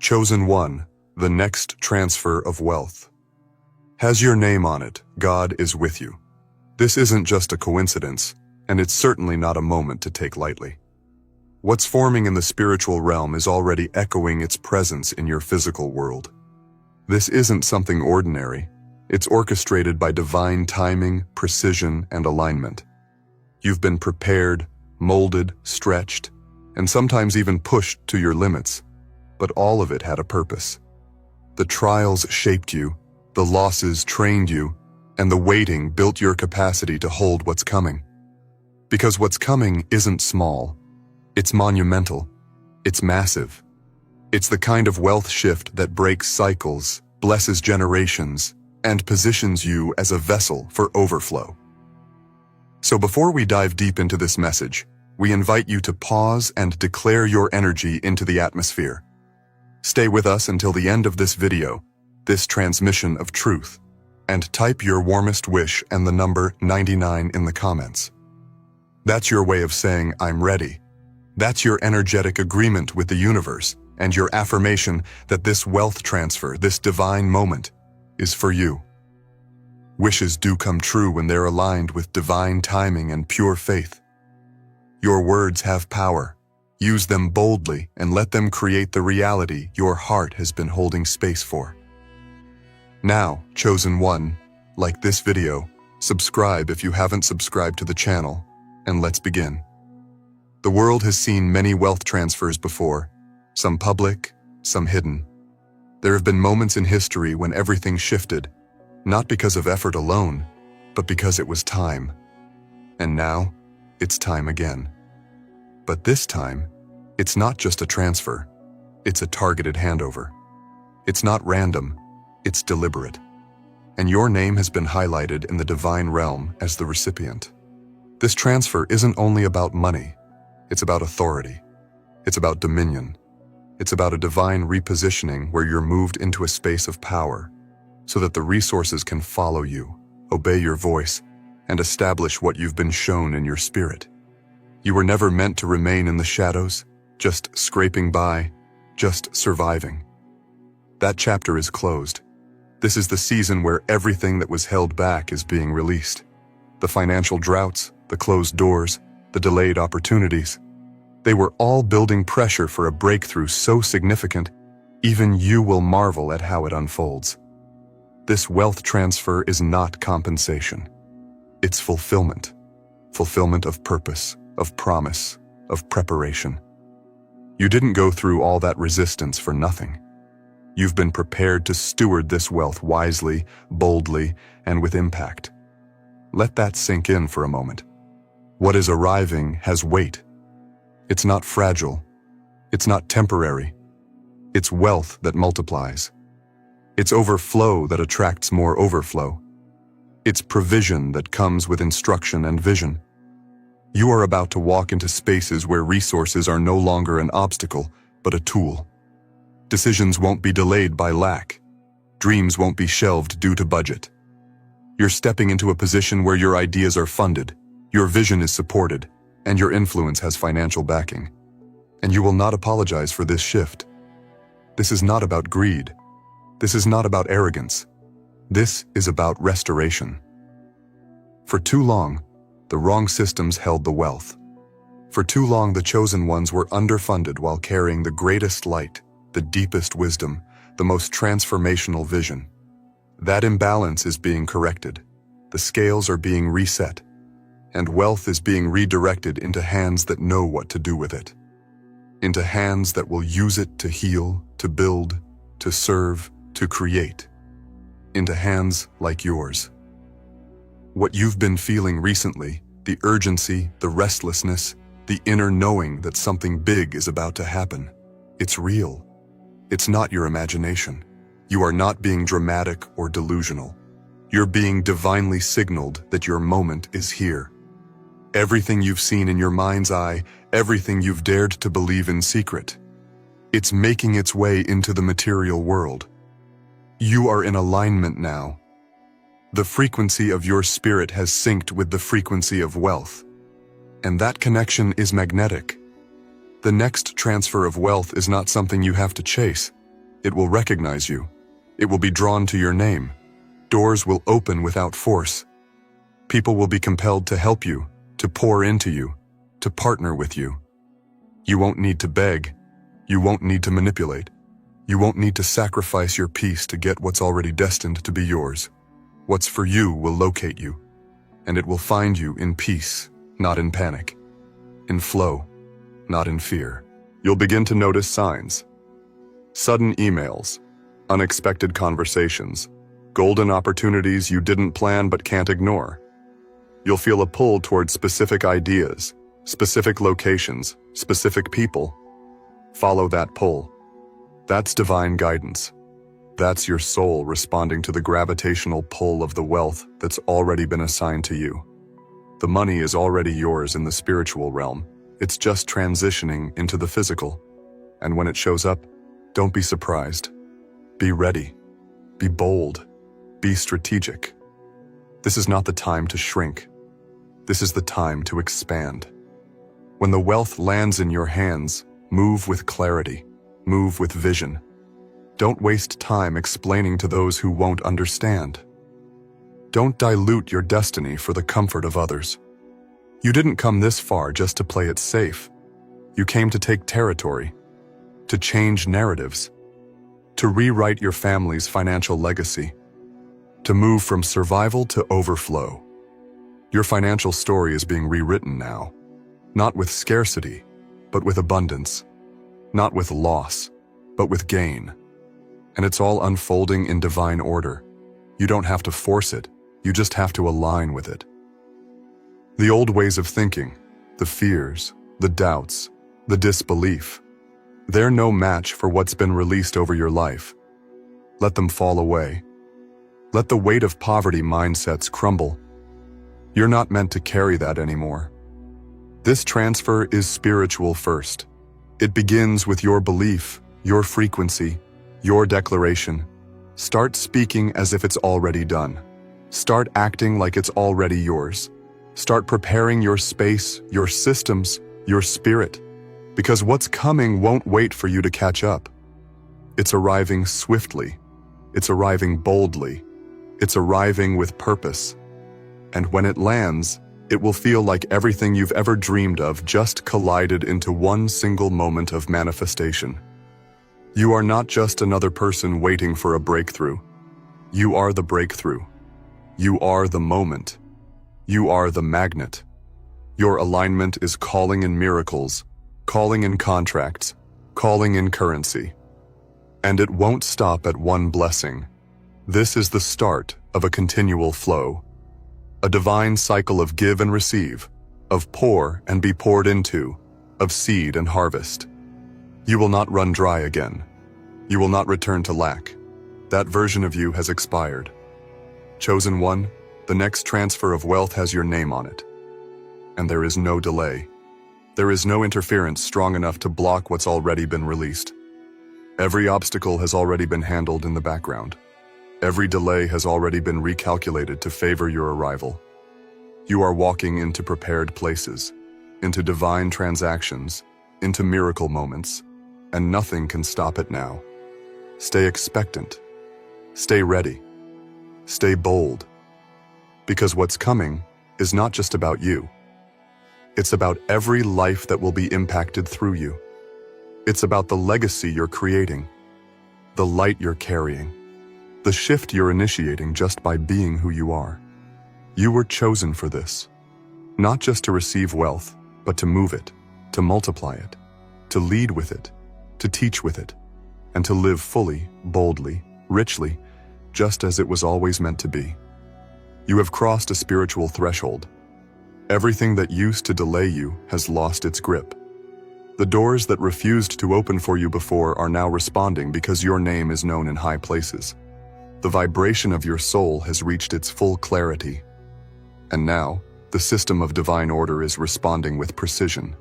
Chosen one, the next transfer of wealth. Has your name on it, God is with you. This isn't just a coincidence, and it's certainly not a moment to take lightly. What's forming in the spiritual realm is already echoing its presence in your physical world. This isn't something ordinary. It's orchestrated by divine timing, precision, and alignment. You've been prepared, molded, stretched, and sometimes even pushed to your limits, but all of it had a purpose. The trials shaped you, the losses trained you, and the waiting built your capacity to hold what's coming. Because what's coming isn't small. It's monumental. It's massive. It's the kind of wealth shift that breaks cycles, blesses generations, and positions you as a vessel for overflow. So before we dive deep into this message, we invite you to pause and declare your energy into the atmosphere. Stay with us until the end of this video, this transmission of truth, and type your warmest wish and the number 99 in the comments. That's your way of saying, I'm ready. That's your energetic agreement with the universe and your affirmation that this wealth transfer, this divine moment, is for you. Wishes do come true when they're aligned with divine timing and pure faith. Your words have power. Use them boldly and let them create the reality your heart has been holding space for. Now, chosen one, like this video, subscribe if you haven't subscribed to the channel, and let's begin. The world has seen many wealth transfers before, some public, some hidden. There have been moments in history when everything shifted, not because of effort alone, but because it was time. And now, it's time again. But this time, it's not just a transfer, it's a targeted handover. It's not random, it's deliberate. And your name has been highlighted in the divine realm as the recipient. This transfer isn't only about money, it's about authority. It's about dominion. It's about a divine repositioning where you're moved into a space of power so that the resources can follow you, obey your voice, and establish what you've been shown in your spirit. You were never meant to remain in the shadows, just scraping by, just surviving. That chapter is closed. This is the season where everything that was held back is being released. The financial droughts, the closed doors, the delayed opportunities. They were all building pressure for a breakthrough so significant, even you will marvel at how it unfolds. This wealth transfer is not compensation. It's fulfillment. Fulfillment of purpose, of promise, of preparation. You didn't go through all that resistance for nothing. You've been prepared to steward this wealth wisely, boldly, and with impact. Let that sink in for a moment. What is arriving has weight. It's not fragile. It's not temporary. It's wealth that multiplies. It's overflow that attracts more overflow. It's provision that comes with instruction and vision. You are about to walk into spaces where resources are no longer an obstacle, but a tool. Decisions won't be delayed by lack. Dreams won't be shelved due to budget. You're stepping into a position where your ideas are funded, your vision is supported, and your influence has financial backing. And you will not apologize for this shift. This is not about greed. This is not about arrogance. This is about restoration. For too long, the wrong systems held the wealth. For too long, the chosen ones were underfunded while carrying the greatest light, the deepest wisdom, the most transformational vision. That imbalance is being corrected. The scales are being reset, and wealth is being redirected into hands that know what to do with it. Into hands that will use it to heal, to build, to serve, to create. Into hands like yours. What you've been feeling recently, the urgency, the restlessness, the inner knowing that something big is about to happen, it's real. It's not your imagination. You are not being dramatic or delusional. You're being divinely signaled that your moment is here. Everything you've seen in your mind's eye, everything you've dared to believe in secret, it's making its way into the material world. You are in alignment now. The frequency of your spirit has synced with the frequency of wealth, and that connection is magnetic. The next transfer of wealth is not something you have to chase. It will recognize you. It will be drawn to your name. Doors will open without force. People will be compelled to help you, to pour into you, to partner with you. You won't need to beg. You won't need to manipulate. You won't need to sacrifice your peace to get what's already destined to be yours. What's for you will locate you, and it will find you in peace, not in panic, in flow, not in fear. You'll begin to notice signs. Sudden emails, unexpected conversations, golden opportunities you didn't plan but can't ignore. You'll feel a pull towards specific ideas, specific locations, specific people. Follow that pull. That's divine guidance. That's your soul responding to the gravitational pull of the wealth that's already been assigned to you. The money is already yours in the spiritual realm. It's just transitioning into the physical. And when it shows up, don't be surprised. Be ready. Be bold. Be strategic. This is not the time to shrink. This is the time to expand. When the wealth lands in your hands, move with clarity. Move with vision. Don't waste time explaining to those who won't understand. Don't dilute your destiny for the comfort of others. You didn't come this far just to play it safe. You came to take territory, to change narratives, to rewrite your family's financial legacy, to move from survival to overflow. Your financial story is being rewritten now, not with scarcity, but with abundance. Not with loss, but with gain. And it's all unfolding in divine order. You don't have to force it, you just have to align with it. The old ways of thinking, the fears, the doubts, the disbelief, they're no match for what's been released over your life. Let them fall away. Let the weight of poverty mindsets crumble. You're not meant to carry that anymore. This transfer is spiritual first. It begins with your belief, your frequency, your declaration. Start speaking as if it's already done. Start acting like it's already yours. Start preparing your space, your systems, your spirit, because what's coming won't wait for you to catch up. It's arriving swiftly. It's arriving boldly. It's arriving with purpose. And when it lands, it will feel like everything you've ever dreamed of just collided into one single moment of manifestation. You are not just another person waiting for a breakthrough. You are the breakthrough. You are the moment. You are the magnet. Your alignment is calling in miracles, calling in contracts, calling in currency. And it won't stop at one blessing. This is the start of a continual flow. A divine cycle of give and receive, of pour and be poured into, of seed and harvest. You will not run dry again. You will not return to lack. That version of you has expired. Chosen one, the next transfer of wealth has your name on it. And there is no delay. There is no interference strong enough to block what's already been released. Every obstacle has already been handled in the background. Every delay has already been recalculated to favor your arrival. You are walking into prepared places, into divine transactions, into miracle moments, and nothing can stop it now. Stay expectant. Stay ready. Stay bold. Because what's coming is not just about you. It's about every life that will be impacted through you. It's about the legacy you're creating, the light you're carrying, the shift you're initiating just by being who you are. You were chosen for this, not just to receive wealth, but to move it, to multiply it, to lead with it, to teach with it, and to live fully, boldly, richly, just as it was always meant to be. You have crossed a spiritual threshold. Everything that used to delay you has lost its grip. The doors that refused to open for you before are now responding because your name is known in high places. The vibration of your soul has reached its full clarity. And now, the system of divine order is responding with precision.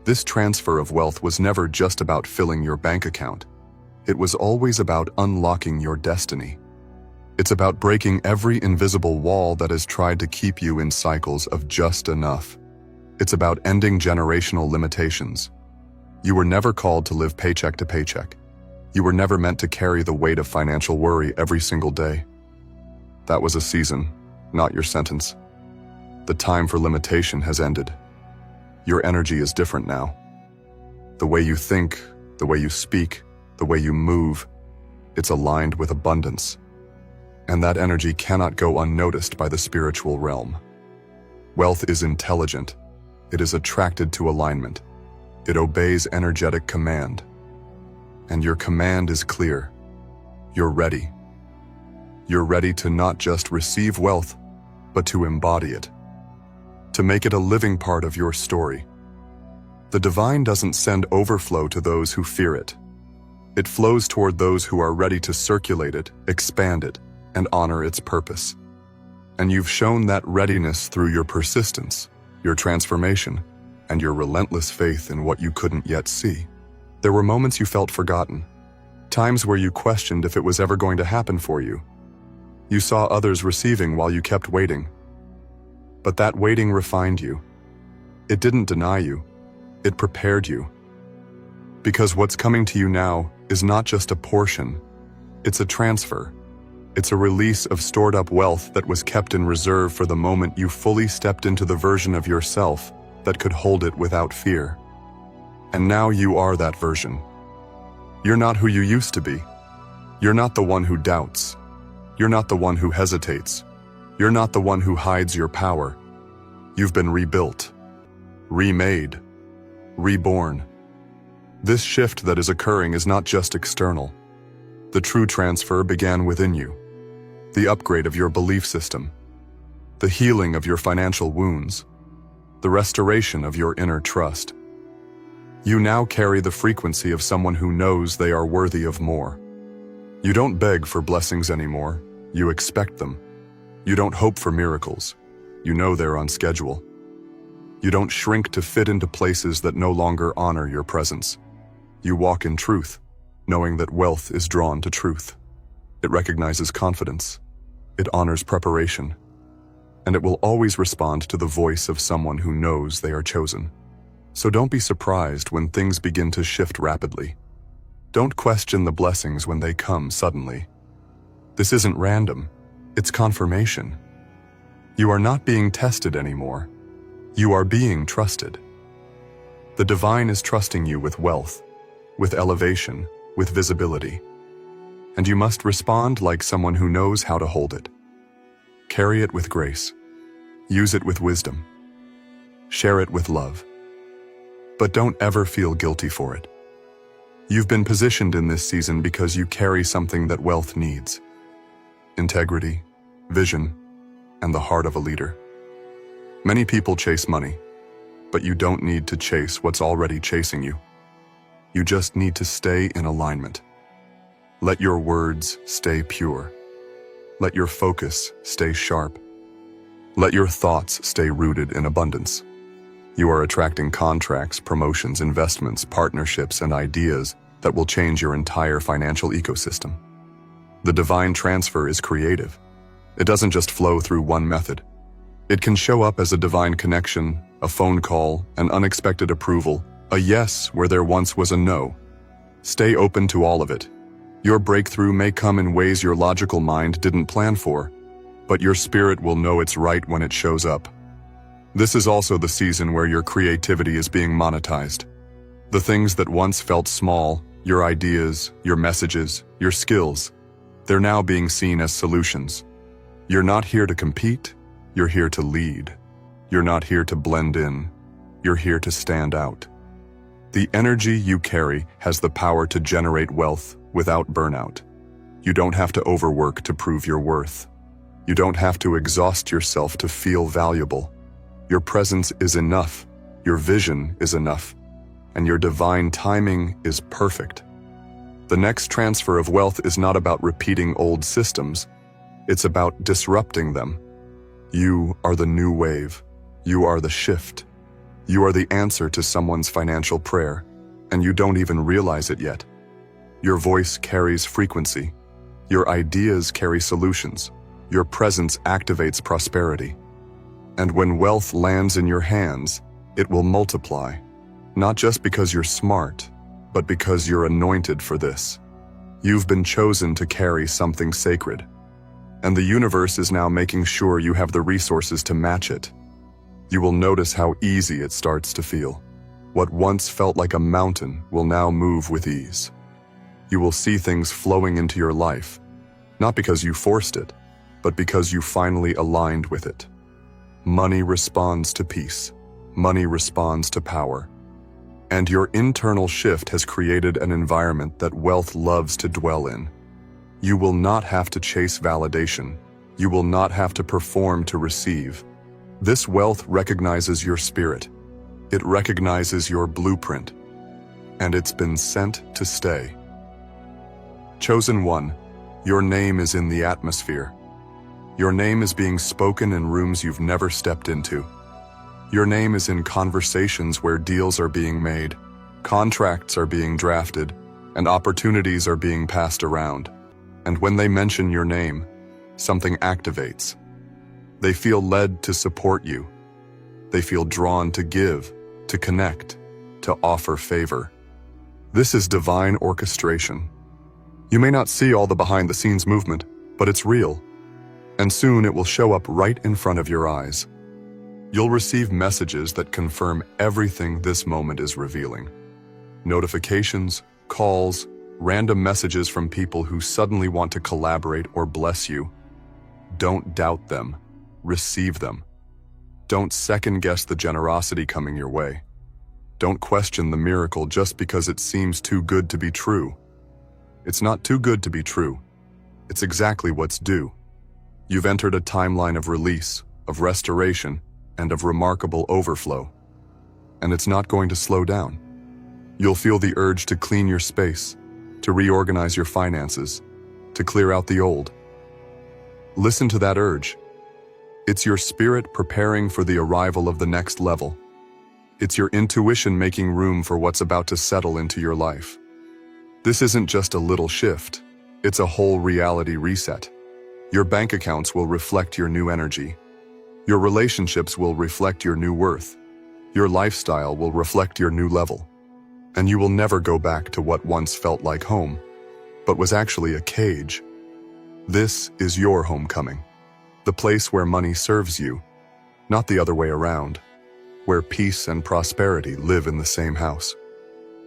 This transfer of wealth was never just about filling your bank account. It was always about unlocking your destiny. It's about breaking every invisible wall that has tried to keep you in cycles of just enough. It's about ending generational limitations. You were never called to live paycheck to paycheck. You were never meant to carry the weight of financial worry every single day. That was a season, not your sentence. The time for limitation has ended. Your energy is different now. The way you think, the way you speak, the way you move, it's aligned with abundance. And that energy cannot go unnoticed by the spiritual realm. Wealth is intelligent. It is attracted to alignment. It obeys energetic command. And your command is clear. You're ready. You're ready to not just receive wealth, but to embody it. To make it a living part of your story. The divine doesn't send overflow to those who fear it. It flows toward those who are ready to circulate it, expand it, and honor its purpose. And you've shown that readiness through your persistence, your transformation, and your relentless faith in what you couldn't yet see. There were moments you felt forgotten, times where you questioned if it was ever going to happen for you. You saw others receiving while you kept waiting. But that waiting refined you. It didn't deny you. It prepared you. Because what's coming to you now is not just a portion. It's a transfer. It's a release of stored-up wealth that was kept in reserve for the moment you fully stepped into the version of yourself that could hold it without fear. And now you are that version. You're not who you used to be. You're not the one who doubts. You're not the one who hesitates. You're not the one who hides your power. You've been rebuilt, remade, reborn. This shift that is occurring is not just external. The true transfer began within you. The upgrade of your belief system. The healing of your financial wounds. The restoration of your inner trust. You now carry the frequency of someone who knows they are worthy of more. You don't beg for blessings anymore. You expect them. You don't hope for miracles. You know they're on schedule. You don't shrink to fit into places that no longer honor your presence. You walk in truth, knowing that wealth is drawn to truth. It recognizes confidence. It honors preparation. And it will always respond to the voice of someone who knows they are chosen. So don't be surprised when things begin to shift rapidly. Don't question the blessings when they come suddenly. This isn't random. It's confirmation. You are not being tested anymore. You are being trusted. The divine is trusting you with wealth, with elevation, with visibility. And you must respond like someone who knows how to hold it. Carry it with grace. Use it with wisdom. Share it with love. But don't ever feel guilty for it. You've been positioned in this season because you carry something that wealth needs. Integrity, vision, and the heart of a leader. Many people chase money, but you don't need to chase what's already chasing you. You just need to stay in alignment. Let your words stay pure. Let your focus stay sharp. Let your thoughts stay rooted in abundance. You are attracting contracts, promotions, investments, partnerships, and ideas that will change your entire financial ecosystem. The divine transfer is creative. It doesn't just flow through one method. It can show up as a divine connection, a phone call, an unexpected approval, a yes where there once was a no. Stay open to all of it. Your breakthrough may come in ways your logical mind didn't plan for, but your spirit will know it's right when it shows up. This is also the season where your creativity is being monetized. The things that once felt small, your ideas, your messages, your skills, they're now being seen as solutions. You're not here to compete, you're here to lead. You're not here to blend in, you're here to stand out. The energy you carry has the power to generate wealth without burnout. You don't have to overwork to prove your worth. You don't have to exhaust yourself to feel valuable. Your presence is enough, your vision is enough, and your divine timing is perfect. The next transfer of wealth is not about repeating old systems, it's about disrupting them. You are the new wave. You are the shift. You are the answer to someone's financial prayer, and you don't even realize it yet. Your voice carries frequency. Your ideas carry solutions. Your presence activates prosperity. And when wealth lands in your hands, it will multiply, not just because you're smart, but because you're anointed for this. You've been chosen to carry something sacred, and the universe is now making sure you have the resources to match it. You will notice how easy it starts to feel. What once felt like a mountain will now move with ease. You will see things flowing into your life, not because you forced it, but because you finally aligned with it. Money responds to peace. Money responds to power. And your internal shift has created an environment that wealth loves to dwell in. You will not have to chase validation. You will not have to perform to receive. This wealth recognizes your spirit. It recognizes your blueprint. And it's been sent to stay. Chosen one, your name is in the atmosphere. Your name is being spoken in rooms you've never stepped into. Your name is in conversations where deals are being made, contracts are being drafted, and opportunities are being passed around. And when they mention your name, something activates. They feel led to support you. They feel drawn to give, to connect, to offer favor. This is divine orchestration. You may not see all the behind-the-scenes movement, but it's real. And soon it will show up right in front of your eyes. You'll receive messages that confirm everything this moment is revealing. Notifications, calls, random messages from people who suddenly want to collaborate or bless you. Don't doubt them. Receive them. Don't second-guess the generosity coming your way. Don't question the miracle just because it seems too good to be true. It's not too good to be true. It's exactly what's due. You've entered a timeline of release, of restoration, and of remarkable overflow. And it's not going to slow down. You'll feel the urge to clean your space, to reorganize your finances, to clear out the old. Listen to that urge. It's your spirit preparing for the arrival of the next level. It's your intuition making room for what's about to settle into your life. This isn't just a little shift. It's a whole reality reset. Your bank accounts will reflect your new energy. Your relationships will reflect your new worth. Your lifestyle will reflect your new level. And you will never go back to what once felt like home, but was actually a cage. This is your homecoming. The place where money serves you, not the other way around. Where peace and prosperity live in the same house.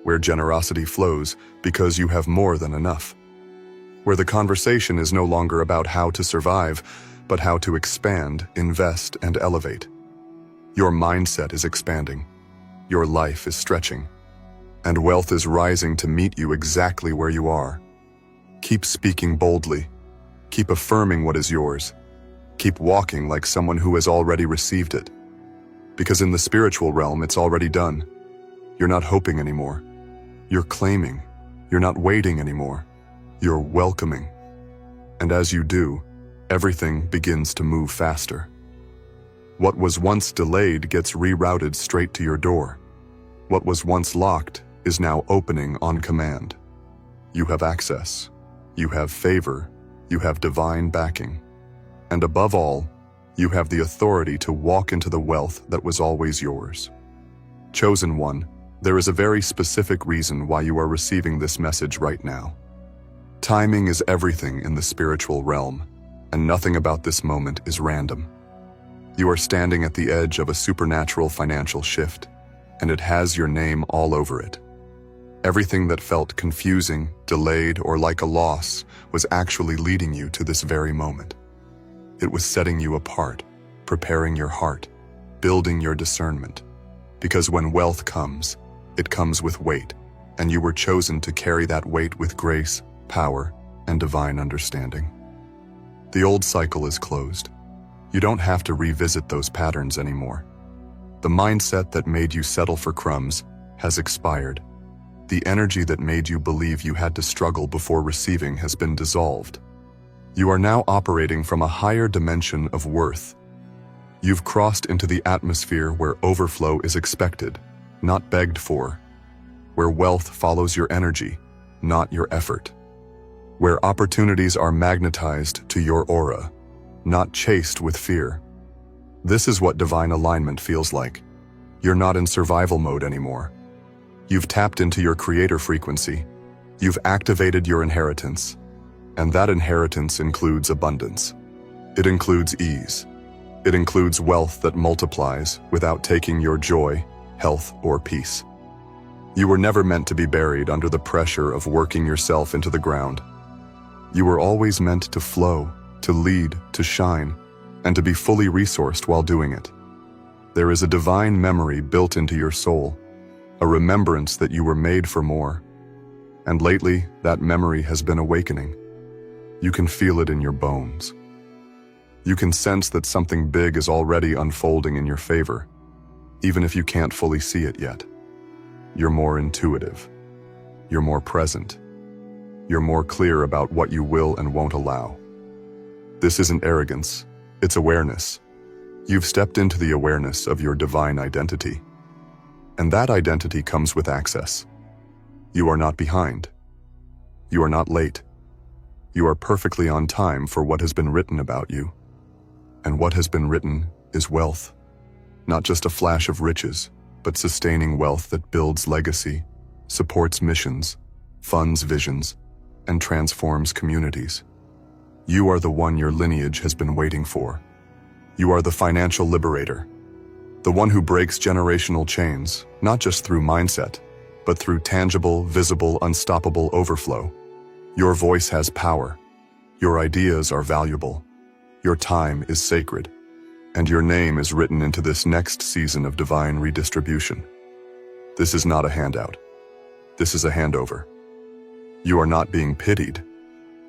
Where generosity flows because you have more than enough. Where the conversation is no longer about how to survive, but how to expand, invest, and elevate. Your mindset is expanding. Your life is stretching. And wealth is rising to meet you exactly where you are. Keep speaking boldly. Keep affirming what is yours. Keep walking like someone who has already received it. Because in the spiritual realm, it's already done. You're not hoping anymore. You're claiming. You're not waiting anymore. You're welcoming. And as you do, everything begins to move faster. What was once delayed gets rerouted straight to your door. What was once locked is now opening on command. You have access. You have favor. You have divine backing. And above all, you have the authority to walk into the wealth that was always yours. Chosen one, there is a very specific reason why you are receiving this message right now. Timing is everything in the spiritual realm, and nothing about this moment is random. You are standing at the edge of a supernatural financial shift, and it has your name all over it. Everything that felt confusing, delayed, or like a loss was actually leading you to this very moment. It was setting you apart, preparing your heart, building your discernment. Because when wealth comes, it comes with weight, and you were chosen to carry that weight with grace, power, and divine understanding. The old cycle is closed. You don't have to revisit those patterns anymore. The mindset that made you settle for crumbs has expired. The energy that made you believe you had to struggle before receiving has been dissolved. You are now operating from a higher dimension of worth. You've crossed into the atmosphere where overflow is expected, not begged for. Where wealth follows your energy, not your effort. Where opportunities are magnetized to your aura, not chased with fear. This is what divine alignment feels like. You're not in survival mode anymore. You've tapped into your creator frequency. You've activated your inheritance, and that inheritance includes abundance. It includes ease. It includes wealth that multiplies without taking your joy, health, or peace. You were never meant to be buried under the pressure of working yourself into the ground. You were always meant to flow, to lead, to shine, and to be fully resourced while doing it. There is a divine memory built into your soul, a remembrance that you were made for more. And lately, that memory has been awakening. You can feel it in your bones. You can sense that something big is already unfolding in your favor, even if you can't fully see it yet. You're more intuitive. You're more present. You're more clear about what you will and won't allow. This isn't arrogance, it's awareness. You've stepped into the awareness of your divine identity. And that identity comes with access. You are not behind. You are not late. You are perfectly on time for what has been written about you. And what has been written is wealth. Not just a flash of riches, but sustaining wealth that builds legacy, supports missions, funds visions, and transforms communities. You are the one your lineage has been waiting for. You are the financial liberator, the one who breaks generational chains, not just through mindset, but through tangible, visible, unstoppable overflow. Your voice has power. Your ideas are valuable. Your time is sacred. And your name is written into this next season of divine redistribution. This is not a handout. This is a handover. You are not being pitied.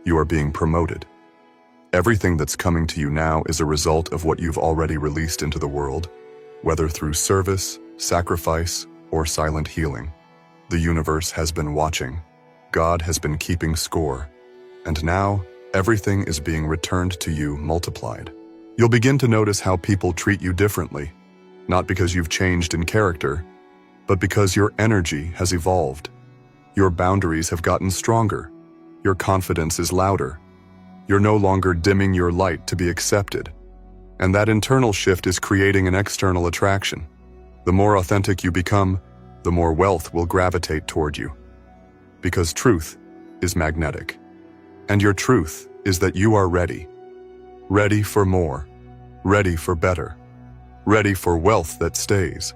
You are being promoted. Everything that's coming to you now is a result of what you've already released into the world, whether through service, sacrifice, or silent healing. The universe has been watching. God has been keeping score. And now, everything is being returned to you multiplied. You'll begin to notice how people treat you differently, not because you've changed in character, but because your energy has evolved. Your boundaries have gotten stronger. Your confidence is louder. You're no longer dimming your light to be accepted. And that internal shift is creating an external attraction. The more authentic you become, the more wealth will gravitate toward you. Because truth is magnetic. And your truth is that you are ready. Ready for more. Ready for better. Ready for wealth that stays.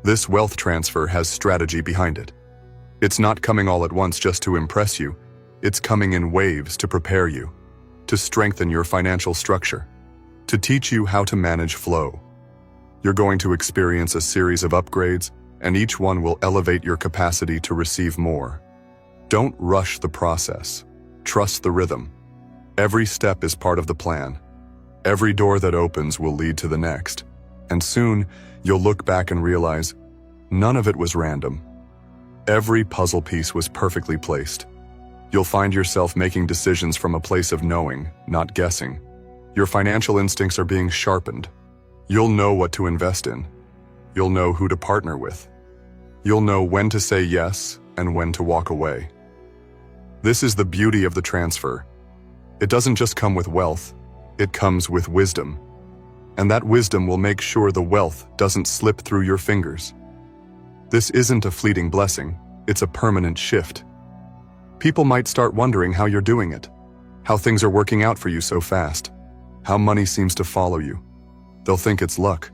This wealth transfer has strategy behind it. It's not coming all at once just to impress you. It's coming in waves to prepare you, to strengthen your financial structure, to teach you how to manage flow. You're going to experience a series of upgrades, and each one will elevate your capacity to receive more. Don't rush the process. Trust the rhythm. Every step is part of the plan. Every door that opens will lead to the next. And soon, you'll look back and realize, none of it was random. Every puzzle piece was perfectly placed. You'll find yourself making decisions from a place of knowing, not guessing. Your financial instincts are being sharpened. You'll know what to invest in. You'll know who to partner with. You'll know when to say yes and when to walk away. This is the beauty of the transfer. It doesn't just come with wealth, it comes with wisdom. And that wisdom will make sure the wealth doesn't slip through your fingers. This isn't a fleeting blessing, it's a permanent shift. People might start wondering how you're doing it, how things are working out for you so fast, how money seems to follow you. They'll think it's luck.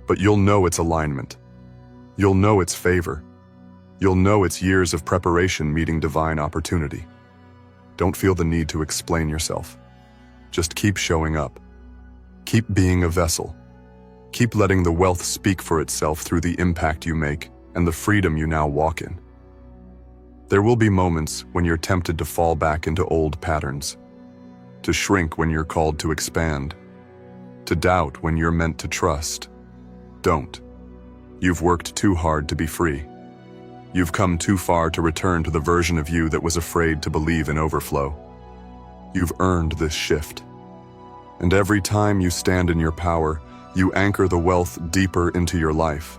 But you'll know it's alignment. You'll know it's favor. You'll know it's years of preparation meeting divine opportunity. Don't feel the need to explain yourself. Just keep showing up. Keep being a vessel. Keep letting the wealth speak for itself through the impact you make and the freedom you now walk in. There will be moments when you're tempted to fall back into old patterns, to shrink when you're called to expand, to doubt when you're meant to trust. Don't. You've worked too hard to be free. You've come too far to return to the version of you that was afraid to believe in overflow. You've earned this shift. And every time you stand in your power, you anchor the wealth deeper into your life.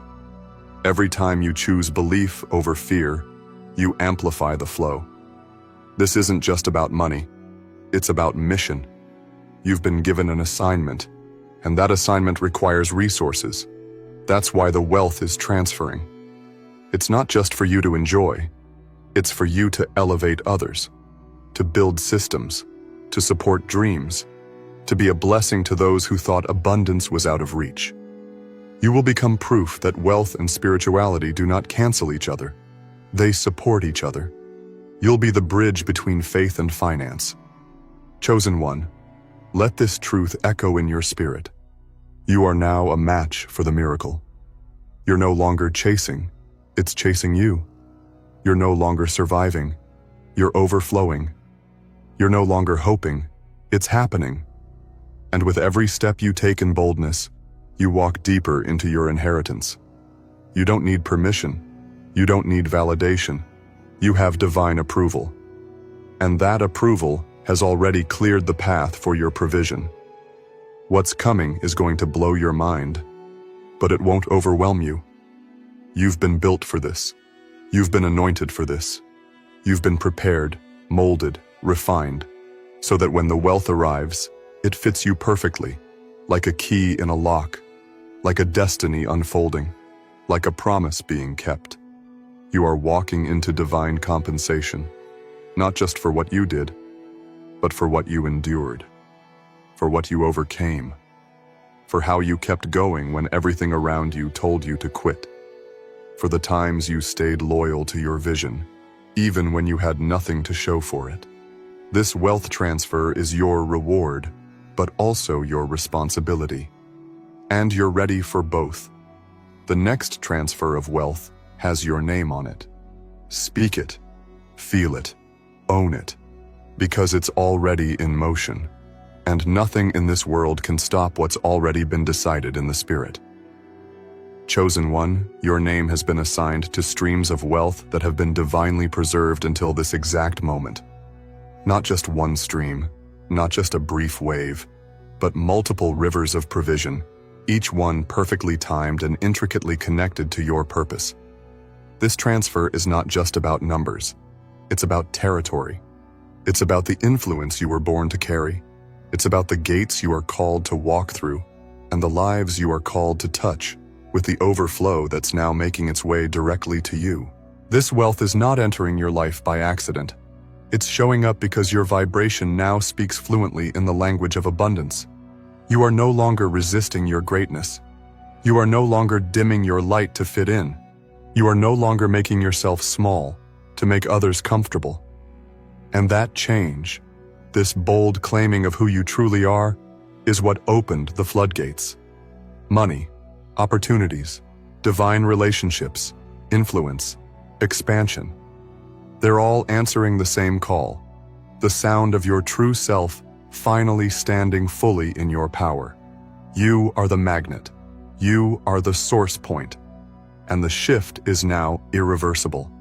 Every time you choose belief over fear, you amplify the flow. This isn't just about money. It's about mission. You've been given an assignment, and that assignment requires resources. That's why the wealth is transferring. It's not just for you to enjoy. It's for you to elevate others, to build systems, to support dreams, to be a blessing to those who thought abundance was out of reach. You will become proof that wealth and spirituality do not cancel each other. They support each other. You'll be the bridge between faith and finance. Chosen one, let this truth echo in your spirit. You are now a match for the miracle. You're no longer chasing, it's chasing you. You're no longer surviving, you're overflowing. You're no longer hoping, it's happening. And with every step you take in boldness, you walk deeper into your inheritance. You don't need permission. You don't need validation. You have divine approval. And that approval has already cleared the path for your provision. What's coming is going to blow your mind, but it won't overwhelm you. You've been built for this. You've been anointed for this. You've been prepared, molded, refined, so that when the wealth arrives, it fits you perfectly, like a key in a lock, like a destiny unfolding, like a promise being kept. You are walking into divine compensation, not just for what you did, but for what you endured, for what you overcame, for how you kept going when everything around you told you to quit, for the times you stayed loyal to your vision, even when you had nothing to show for it. This wealth transfer is your reward, but also your responsibility. And you're ready for both. The next transfer of wealth has your name on it. Speak it, feel it, own it, because it's already in motion, and nothing in this world can stop what's already been decided in the spirit. Chosen one, your name has been assigned to streams of wealth that have been divinely preserved until this exact moment. Not just one stream, not just a brief wave, but multiple rivers of provision, each one perfectly timed and intricately connected to your purpose. This transfer is not just about numbers. It's about territory. It's about the influence you were born to carry. It's about the gates you are called to walk through, and the lives you are called to touch, with the overflow that's now making its way directly to you. This wealth is not entering your life by accident. It's showing up because your vibration now speaks fluently in the language of abundance. You are no longer resisting your greatness. You are no longer dimming your light to fit in. You are no longer making yourself small to make others comfortable. And that change, this bold claiming of who you truly are, is what opened the floodgates. Money, opportunities, divine relationships, influence, expansion. They're all answering the same call, the sound of your true self finally standing fully in your power. You are the magnet. You are the source point. And the shift is now irreversible.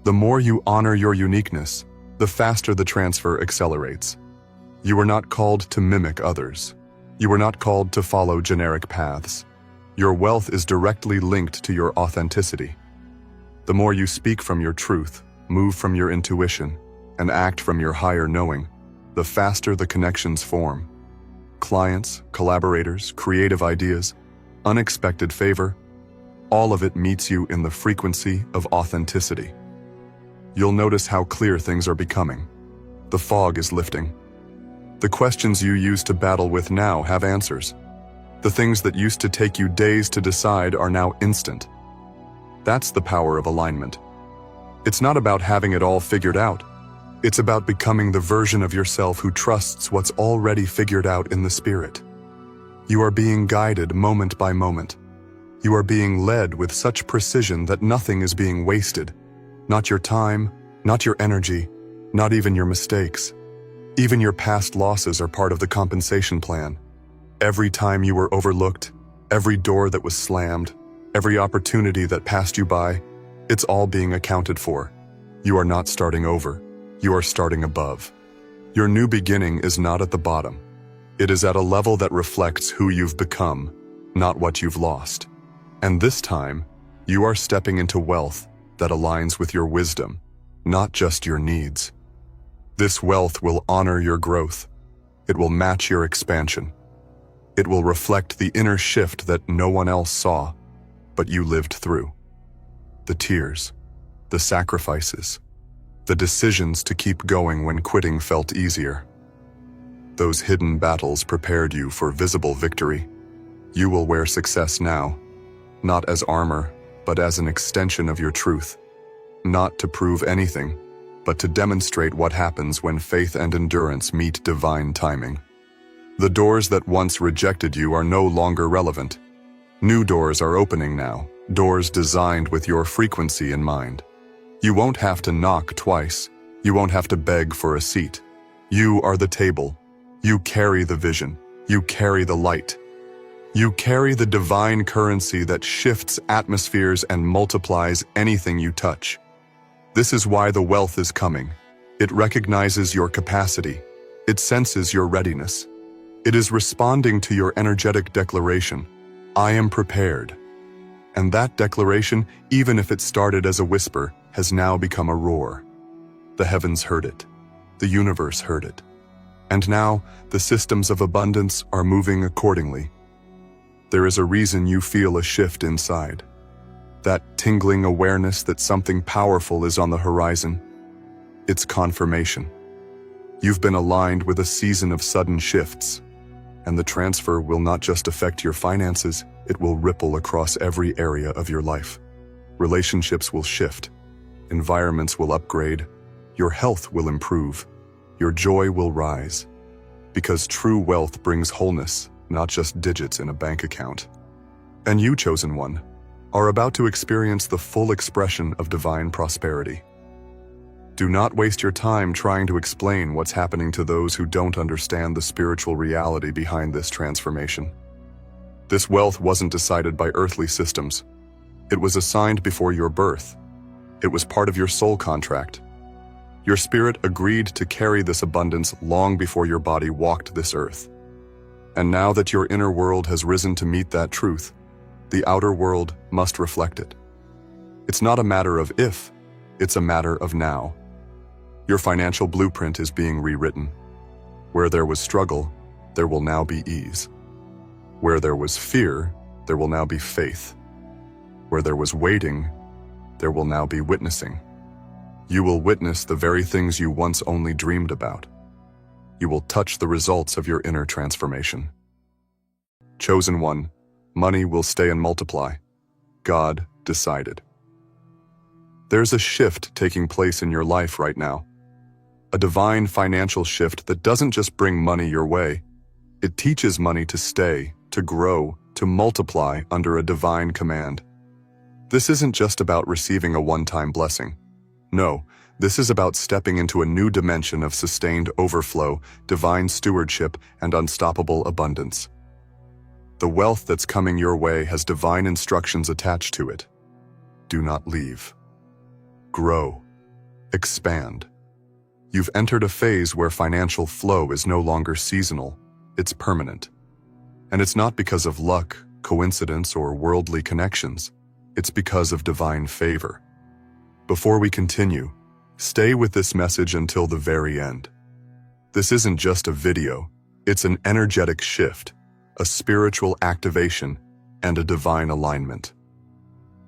The more you honor your uniqueness, the faster the transfer accelerates. You are not called to mimic others. You are not called to follow generic paths. Your wealth is directly linked to your authenticity. The more you speak from your truth, move from your intuition, and act from your higher knowing, the faster the connections form. Clients, collaborators, creative ideas, unexpected favor, all of it meets you in the frequency of authenticity. You'll notice how clear things are becoming. The fog is lifting. The questions you used to battle with now have answers. The things that used to take you days to decide are now instant. That's the power of alignment. It's not about having it all figured out. It's about becoming the version of yourself who trusts what's already figured out in the spirit. You are being guided moment by moment. You are being led with such precision that nothing is being wasted. Not your time, not your energy, not even your mistakes. Even your past losses are part of the compensation plan. Every time you were overlooked, every door that was slammed, every opportunity that passed you by, it's all being accounted for. You are not starting over. You are starting above. Your new beginning is not at the bottom. It is at a level that reflects who you've become, not what you've lost. And this time, you are stepping into wealth that aligns with your wisdom, not just your needs. This wealth will honor your growth. It will match your expansion. It will reflect the inner shift that no one else saw, but you lived through. The tears, the sacrifices, the decisions to keep going when quitting felt easier. Those hidden battles prepared you for visible victory. You will wear success now, not as armor, but as an extension of your truth. Not to prove anything, but to demonstrate what happens when faith and endurance meet divine timing. The doors that once rejected you are no longer relevant. New doors are opening now, doors designed with your frequency in mind. You won't have to knock twice. You won't have to beg for a seat. You are the table. You carry the vision. You carry the light. You carry the divine currency that shifts atmospheres and multiplies anything you touch. This is why the wealth is coming. It recognizes your capacity. It senses your readiness. It is responding to your energetic declaration, "I am prepared." And that declaration, even if it started as a whisper, has now become a roar. The heavens heard it. The universe heard it. And now, the systems of abundance are moving accordingly. There is a reason you feel a shift inside. That tingling awareness that something powerful is on the horizon. It's confirmation. You've been aligned with a season of sudden shifts, and the transfer will not just affect your finances, it will ripple across every area of your life. Relationships will shift. Environments will upgrade. Your health will improve. Your joy will rise. Because true wealth brings wholeness, not just digits in a bank account. And you, chosen one, are about to experience the full expression of divine prosperity. Do not waste your time trying to explain what's happening to those who don't understand the spiritual reality behind this transformation. This wealth wasn't decided by earthly systems. It was assigned before your birth. It was part of your soul contract. Your spirit agreed to carry this abundance long before your body walked this earth. And now that your inner world has risen to meet that truth, the outer world must reflect it. It's not a matter of if, it's a matter of now. Your financial blueprint is being rewritten. Where there was struggle, there will now be ease. Where there was fear, there will now be faith. Where there was waiting, there will now be witnessing. You will witness the very things you once only dreamed about. You will touch the results of your inner transformation. Chosen one, money will stay and multiply. God decided. There's a shift taking place in your life right now. A divine financial shift that doesn't just bring money your way. It teaches money to stay, to grow, to multiply under a divine command. This isn't just about receiving a one-time blessing. No, this is about stepping into a new dimension of sustained overflow, divine stewardship, and unstoppable abundance. The wealth that's coming your way has divine instructions attached to it. Do not leave. Grow. Expand. You've entered a phase where financial flow is no longer seasonal, it's permanent. And it's not because of luck, coincidence, or worldly connections. It's because of divine favor. Before we continue, stay with this message until the very end. This isn't just a video, it's an energetic shift, a spiritual activation, and a divine alignment.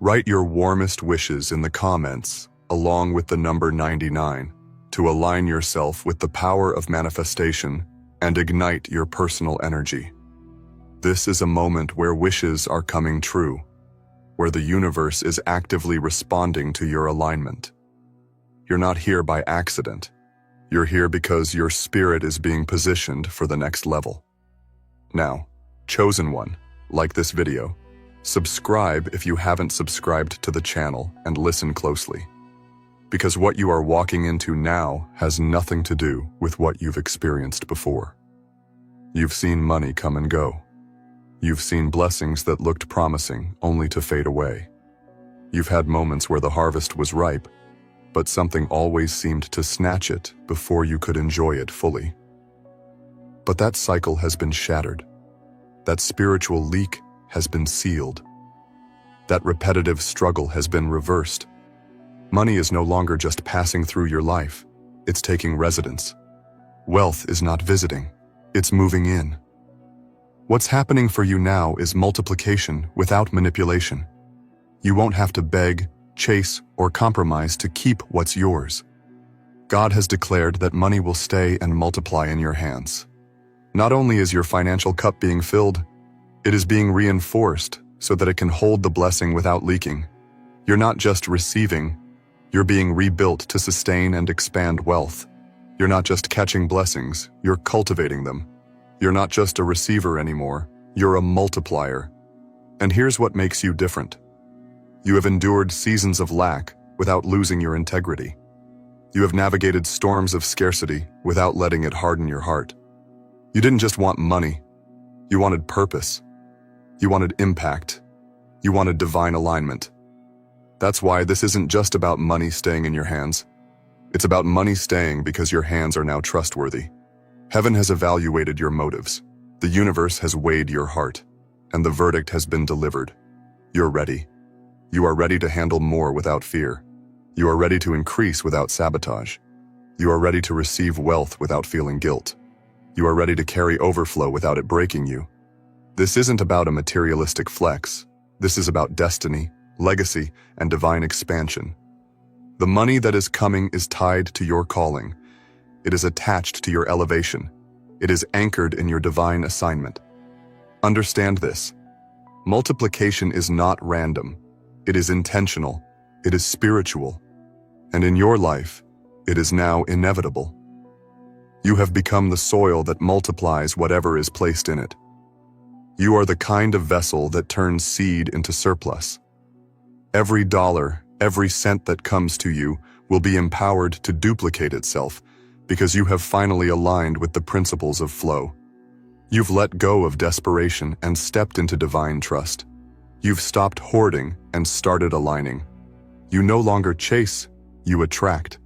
Write your warmest wishes in the comments, along with the number 99, to align yourself with the power of manifestation and ignite your personal energy. This is a moment where wishes are coming true, where the universe is actively responding to your alignment. You're not here by accident. You're here because your spirit is being positioned for the next level. Now, chosen one, like this video, subscribe if you haven't subscribed to the channel and listen closely. Because what you are walking into now has nothing to do with what you've experienced before. You've seen money come and go. You've seen blessings that looked promising only to fade away. You've had moments where the harvest was ripe, but something always seemed to snatch it before you could enjoy it fully. But that cycle has been shattered. That spiritual leak has been sealed. That repetitive struggle has been reversed. Money is no longer just passing through your life, it's taking residence. Wealth is not visiting, it's moving in. What's happening for you now is multiplication without manipulation. You won't have to beg, chase, or compromise to keep what's yours. God has declared that money will stay and multiply in your hands. Not only is your financial cup being filled, it is being reinforced so that it can hold the blessing without leaking. You're not just receiving, you're being rebuilt to sustain and expand wealth. You're not just catching blessings, you're cultivating them. You're not just a receiver anymore, you're a multiplier. And here's what makes you different. You have endured seasons of lack without losing your integrity. You have navigated storms of scarcity without letting it harden your heart. You didn't just want money, you wanted purpose. You wanted impact. You wanted divine alignment. That's why this isn't just about money staying in your hands. It's about money staying because your hands are now trustworthy. Heaven has evaluated your motives. The universe has weighed your heart, and the verdict has been delivered. You're ready. You are ready to handle more without fear. You are ready to increase without sabotage. You are ready to receive wealth without feeling guilt. You are ready to carry overflow without it breaking you. This isn't about a materialistic flex. This is about destiny, legacy, and divine expansion. The money that is coming is tied to your calling. It is attached to your elevation. It is anchored in your divine assignment. Understand this. Multiplication is not random. It is intentional. It is spiritual. And in your life, it is now inevitable. You have become the soil that multiplies whatever is placed in it. You are the kind of vessel that turns seed into surplus. Every dollar, every cent that comes to you will be empowered to duplicate itself because you have finally aligned with the principles of flow. You've let go of desperation and stepped into divine trust. You've stopped hoarding and started aligning. You no longer chase, you attract.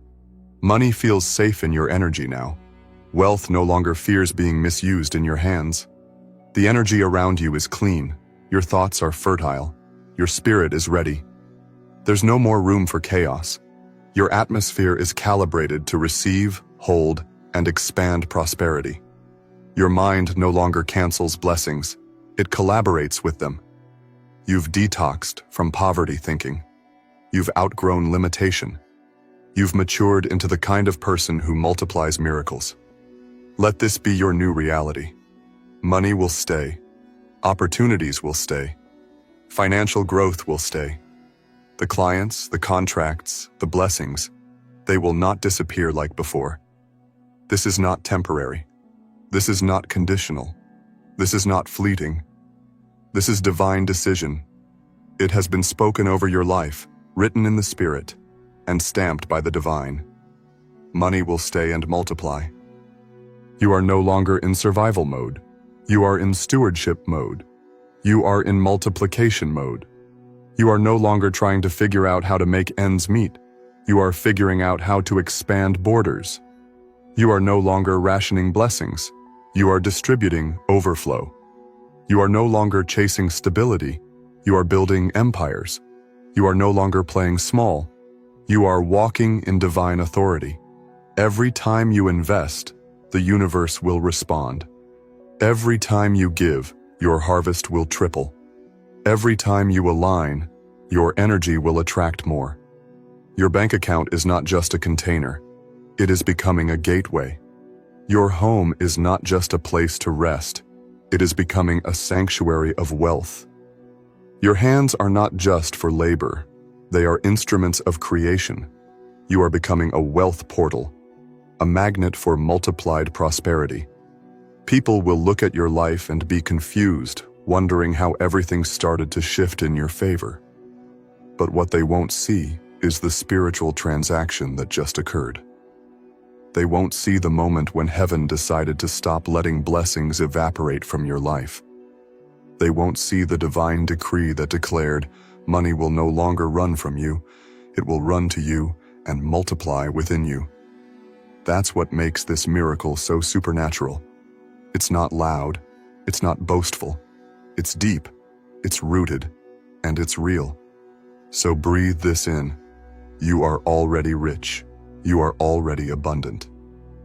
Money feels safe in your energy now. Wealth no longer fears being misused in your hands. The energy around you is clean, your thoughts are fertile, your spirit is ready. There's no more room for chaos. Your atmosphere is calibrated to receive, hold, and expand prosperity. Your mind no longer cancels blessings, it collaborates with them. You've detoxed from poverty thinking. You've outgrown limitation. You've matured into the kind of person who multiplies miracles. Let this be your new reality. Money will stay. Opportunities will stay. Financial growth will stay. The clients, the contracts, the blessings, they will not disappear like before. This is not temporary. This is not conditional. This is not fleeting. This is divine decision. It has been spoken over your life, written in the Spirit, and stamped by the divine. Money will stay and multiply. You are no longer in survival mode. You are in stewardship mode. You are in multiplication mode. You are no longer trying to figure out how to make ends meet. You are figuring out how to expand borders. You are no longer rationing blessings. You are distributing overflow. You are no longer chasing stability. You are building empires. You are no longer playing small. You are walking in divine authority. Every time you invest, the universe will respond. Every time you give, your harvest will triple. Every time you align, your energy will attract more. Your bank account is not just a container. It is becoming a gateway. Your home is not just a place to rest. It is becoming a sanctuary of wealth. Your hands are not just for labor. They are instruments of creation. You are becoming a wealth portal, a magnet for multiplied prosperity. People will look at your life and be confused, wondering how everything started to shift in your favor. But what they won't see is the spiritual transaction that just occurred. They won't see the moment when heaven decided to stop letting blessings evaporate from your life. They won't see the divine decree that declared, money will no longer run from you, it will run to you and multiply within you. That's what makes this miracle so supernatural. It's not loud, it's not boastful, it's deep, it's rooted, and it's real. So breathe this in. You are already rich. You are already abundant.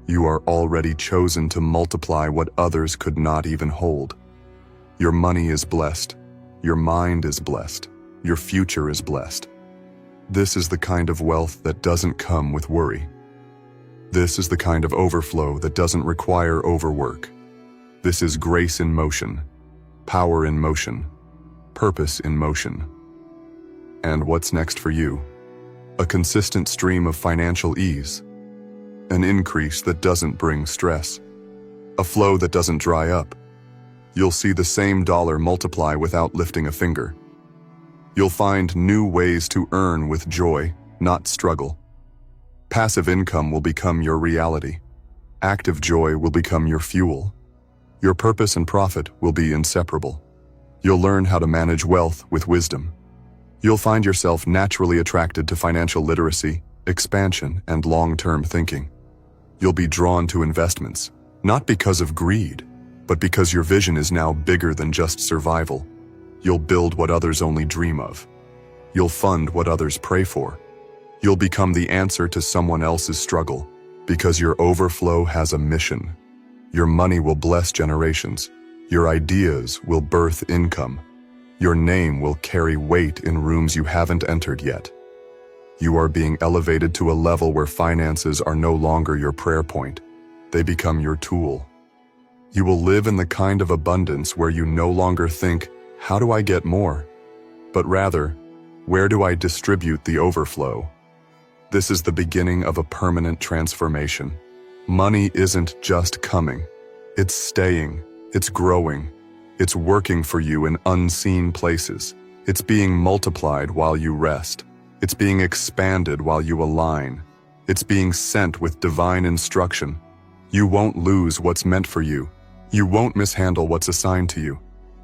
You are already chosen to multiply what others could not even hold. Your money is blessed. Your mind is blessed. Your future is blessed. This is the kind of wealth that doesn't come with worry. This is the kind of overflow that doesn't require overwork. This is grace in motion, power in motion, purpose in motion. And what's next for you? A consistent stream of financial ease, an increase that doesn't bring stress, a flow that doesn't dry up. You'll see the same dollar multiply without lifting a finger. You'll find new ways to earn with joy, not struggle. Passive income will become your reality. Active joy will become your fuel. Your purpose and profit will be inseparable. You'll learn how to manage wealth with wisdom. You'll find yourself naturally attracted to financial literacy, expansion, and long-term thinking. You'll be drawn to investments, not because of greed, but because your vision is now bigger than just survival. You'll build what others only dream of. You'll fund what others pray for. You'll become the answer to someone else's struggle, because your overflow has a mission. Your money will bless generations. Your ideas will birth income. Your name will carry weight in rooms you haven't entered yet. You are being elevated to a level where finances are no longer your prayer point. They become your tool. You will live in the kind of abundance where you no longer think, "How do I get more?" but rather, "Where do I distribute the overflow?" This is the beginning of a permanent transformation. Money isn't just coming. It's staying. It's growing. It's working for you in unseen places. It's being multiplied while you rest. It's being expanded while you align. It's being sent with divine instruction. You won't lose what's meant for you. You won't mishandle what's assigned to you.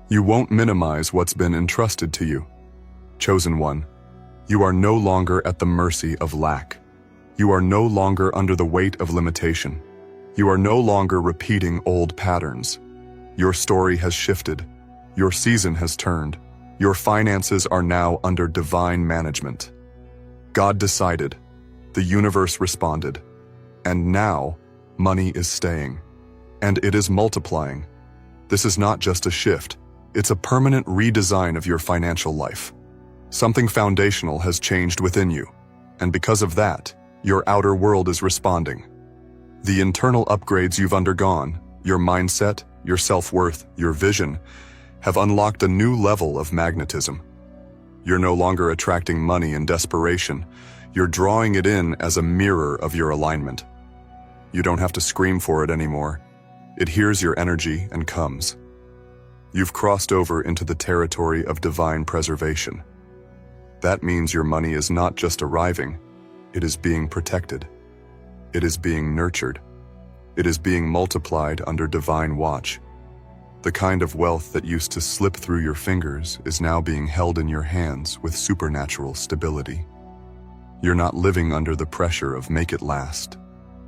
You won't minimize what's been entrusted to you. Chosen one, you are no longer at the mercy of lack. You are no longer under the weight of limitation. You are no longer repeating old patterns. Your story has shifted. Your season has turned. Your finances are now under divine management. God decided. The universe responded. And now, money is staying. And it is multiplying. This is not just a shift. It's a permanent redesign of your financial life. Something foundational has changed within you. And because of that, your outer world is responding. The internal upgrades you've undergone, your mindset, your self-worth, your vision, have unlocked a new level of magnetism. You're no longer attracting money in desperation. You're drawing it in as a mirror of your alignment. You don't have to scream for it anymore. It hears your energy and comes. You've crossed over into the territory of divine preservation. That means your money is not just arriving, it is being protected. It is being nurtured. It is being multiplied under divine watch. The kind of wealth that used to slip through your fingers is now being held in your hands with supernatural stability. You're not living under the pressure of make it last.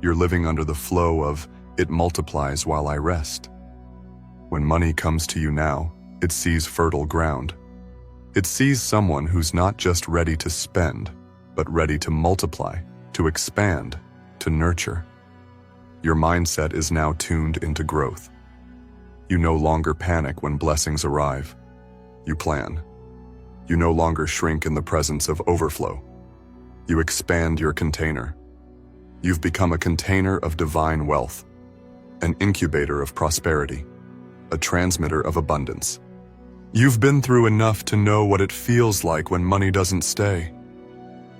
You're living under the flow of it multiplies while I rest. When money comes to you now, it sees fertile ground. It sees someone who's not just ready to spend, but ready to multiply, to expand, to nurture. Your mindset is now tuned into growth. You no longer panic when blessings arrive. You plan. You no longer shrink in the presence of overflow. You expand your container. You've become a container of divine wealth, an incubator of prosperity, a transmitter of abundance. You've been through enough to know what it feels like when money doesn't stay.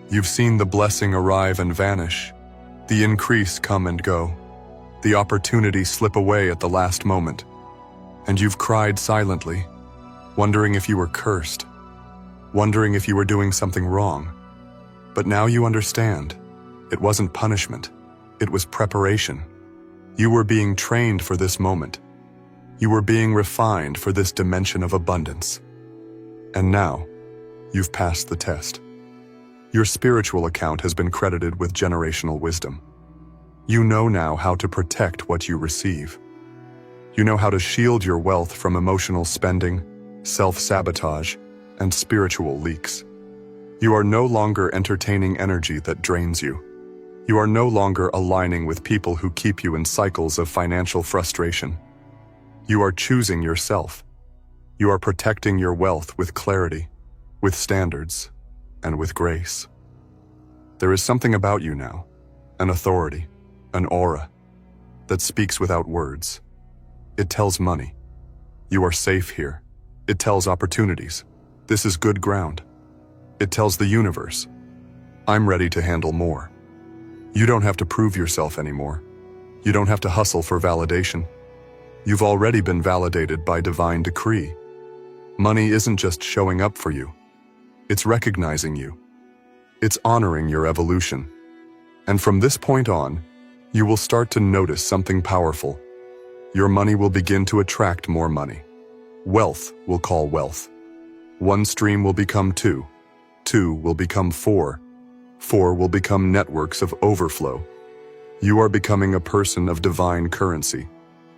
You've seen the blessing arrive and vanish, the increase come and go, the opportunity slip away at the last moment. And you've cried silently, wondering if you were cursed, wondering if you were doing something wrong. But now you understand. It wasn't punishment. It was preparation. You were being trained for this moment. You were being refined for this dimension of abundance. And now, you've passed the test. Your spiritual account has been credited with generational wisdom. You know now how to protect what you receive. You know how to shield your wealth from emotional spending, self-sabotage, and spiritual leaks. You are no longer entertaining energy that drains you. You are no longer aligning with people who keep you in cycles of financial frustration. You are choosing yourself. You are protecting your wealth with clarity, with standards, and with grace. There is something about you now, an authority, an aura, that speaks without words. It tells money, you are safe here. It tells opportunities, this is good ground. It tells the universe, I'm ready to handle more. You don't have to prove yourself anymore. You don't have to hustle for validation. You've already been validated by divine decree. Money isn't just showing up for you. It's recognizing you. It's honoring your evolution. And from this point on, you will start to notice something powerful. Your money will begin to attract more money. Wealth will call wealth. One stream will become two. Two will become four. Four will become networks of overflow. You are becoming a person of divine currency.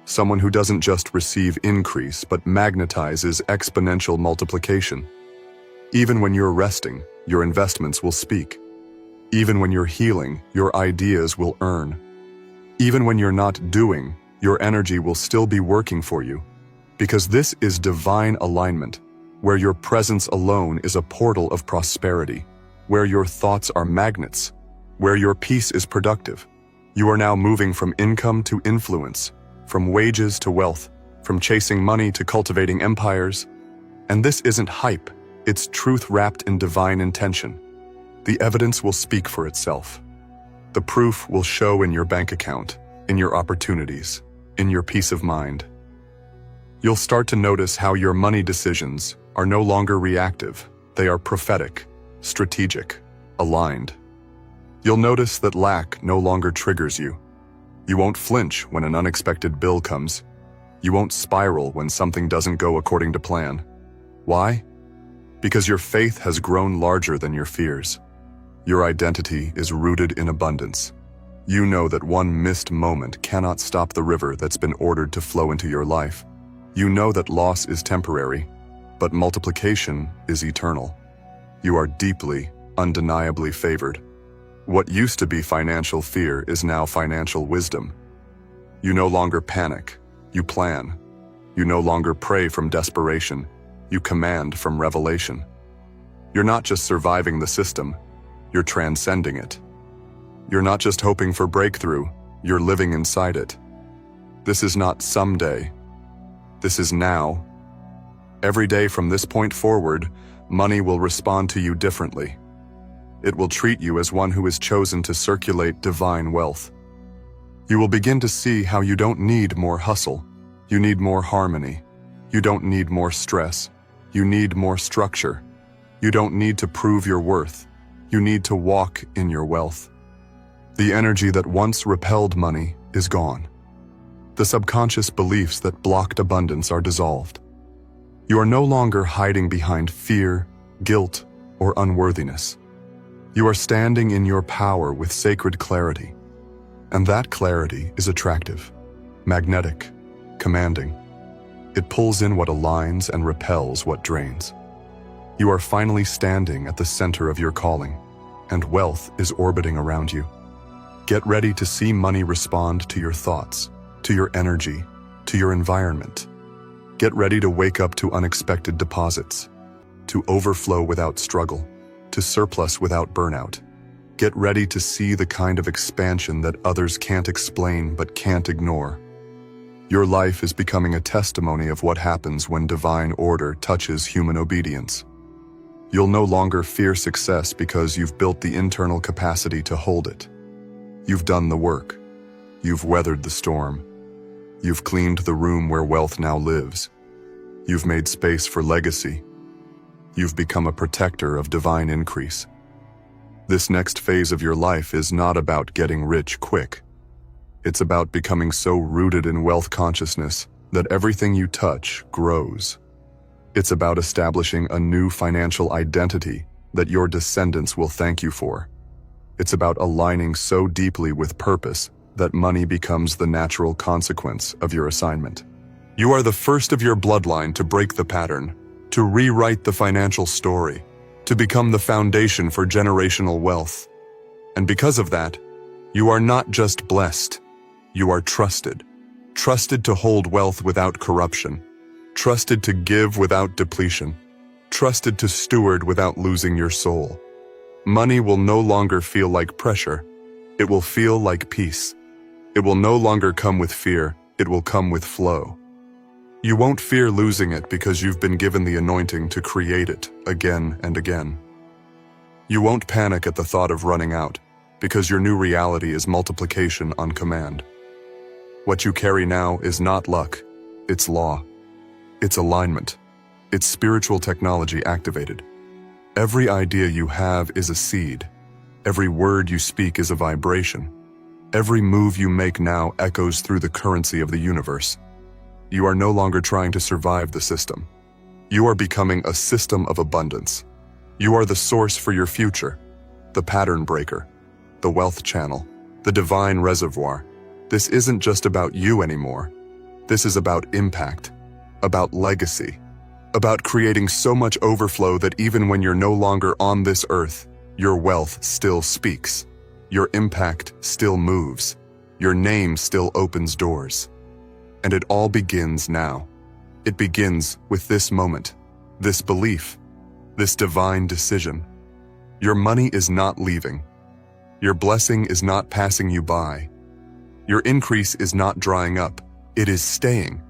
Someone who doesn't just receive increase, but magnetizes exponential multiplication. Even when you're resting, your investments will speak. Even when you're healing, your ideas will earn. Even when you're not doing, your energy will still be working for you. Because this is divine alignment, where your presence alone is a portal of prosperity, where your thoughts are magnets, where your peace is productive. You are now moving from income to influence, from wages to wealth, from chasing money to cultivating empires. And this isn't hype, it's truth wrapped in divine intention. The evidence will speak for itself. The proof will show in your bank account, in your opportunities, in your peace of mind. You'll start to notice how your money decisions are no longer reactive. They are prophetic, strategic, aligned. You'll notice that lack no longer triggers you. You won't flinch when an unexpected bill comes. You won't spiral when something doesn't go according to plan. Why? Because your faith has grown larger than your fears. Your identity is rooted in abundance. You know that one missed moment cannot stop the river that's been ordered to flow into your life. You know that loss is temporary, but multiplication is eternal. You are deeply, undeniably favored. What used to be financial fear is now financial wisdom. You no longer panic, you plan. You no longer pray from desperation, you command from revelation. You're not just surviving the system, you're transcending it. You're not just hoping for breakthrough, you're living inside it. This is not someday. This is now. Every day from this point forward, money will respond to you differently. It will treat you as one who is chosen to circulate divine wealth. You will begin to see how you don't need more hustle. You need more harmony. You don't need more stress. You need more structure. You don't need to prove your worth. You need to walk in your wealth. The energy that once repelled money is gone. The subconscious beliefs that blocked abundance are dissolved. You are no longer hiding behind fear, guilt, or unworthiness. You are standing in your power with sacred clarity. And that clarity is attractive, magnetic, commanding. It pulls in what aligns and repels what drains. You are finally standing at the center of your calling, and wealth is orbiting around you. Get ready to see money respond to your thoughts, to your energy, to your environment. Get ready to wake up to unexpected deposits, to overflow without struggle, to surplus without burnout. Get ready to see the kind of expansion that others can't explain but can't ignore. Your life is becoming a testimony of what happens when divine order touches human obedience. You'll no longer fear success because you've built the internal capacity to hold it. You've done the work. You've weathered the storm. You've cleaned the room where wealth now lives. You've made space for legacy. You've become a protector of divine increase. This next phase of your life is not about getting rich quick. It's about becoming so rooted in wealth consciousness that everything you touch grows. It's about establishing a new financial identity that your descendants will thank you for. It's about aligning so deeply with purpose that money becomes the natural consequence of your assignment. You are the first of your bloodline to break the pattern, to rewrite the financial story, to become the foundation for generational wealth. And because of that, you are not just blessed, you are trusted. Trusted to hold wealth without corruption, trusted to give without depletion, trusted to steward without losing your soul. Money will no longer feel like pressure. It will feel like peace. It will no longer come with fear. It will come with flow. You won't fear losing it because you've been given the anointing to create it again and again. You won't panic at the thought of running out because your new reality is multiplication on command. What you carry now is not luck, it's law. It's alignment. It's spiritual technology activated. Every idea you have is a seed. Every word you speak is a vibration. Every move you make now echoes through the currency of the universe. You are no longer trying to survive the system. You are becoming a system of abundance. You are the source for your future, the pattern breaker, the wealth channel, the divine reservoir. This isn't just about you anymore. This is about impact, about legacy, about creating so much overflow that even when you're no longer on this earth, your wealth still speaks. Your impact still moves. Your name still opens doors. And it all begins now. It begins with this moment, this belief, this divine decision. Your money is not leaving. Your blessing is not passing you by. Your increase is not drying up. It is staying,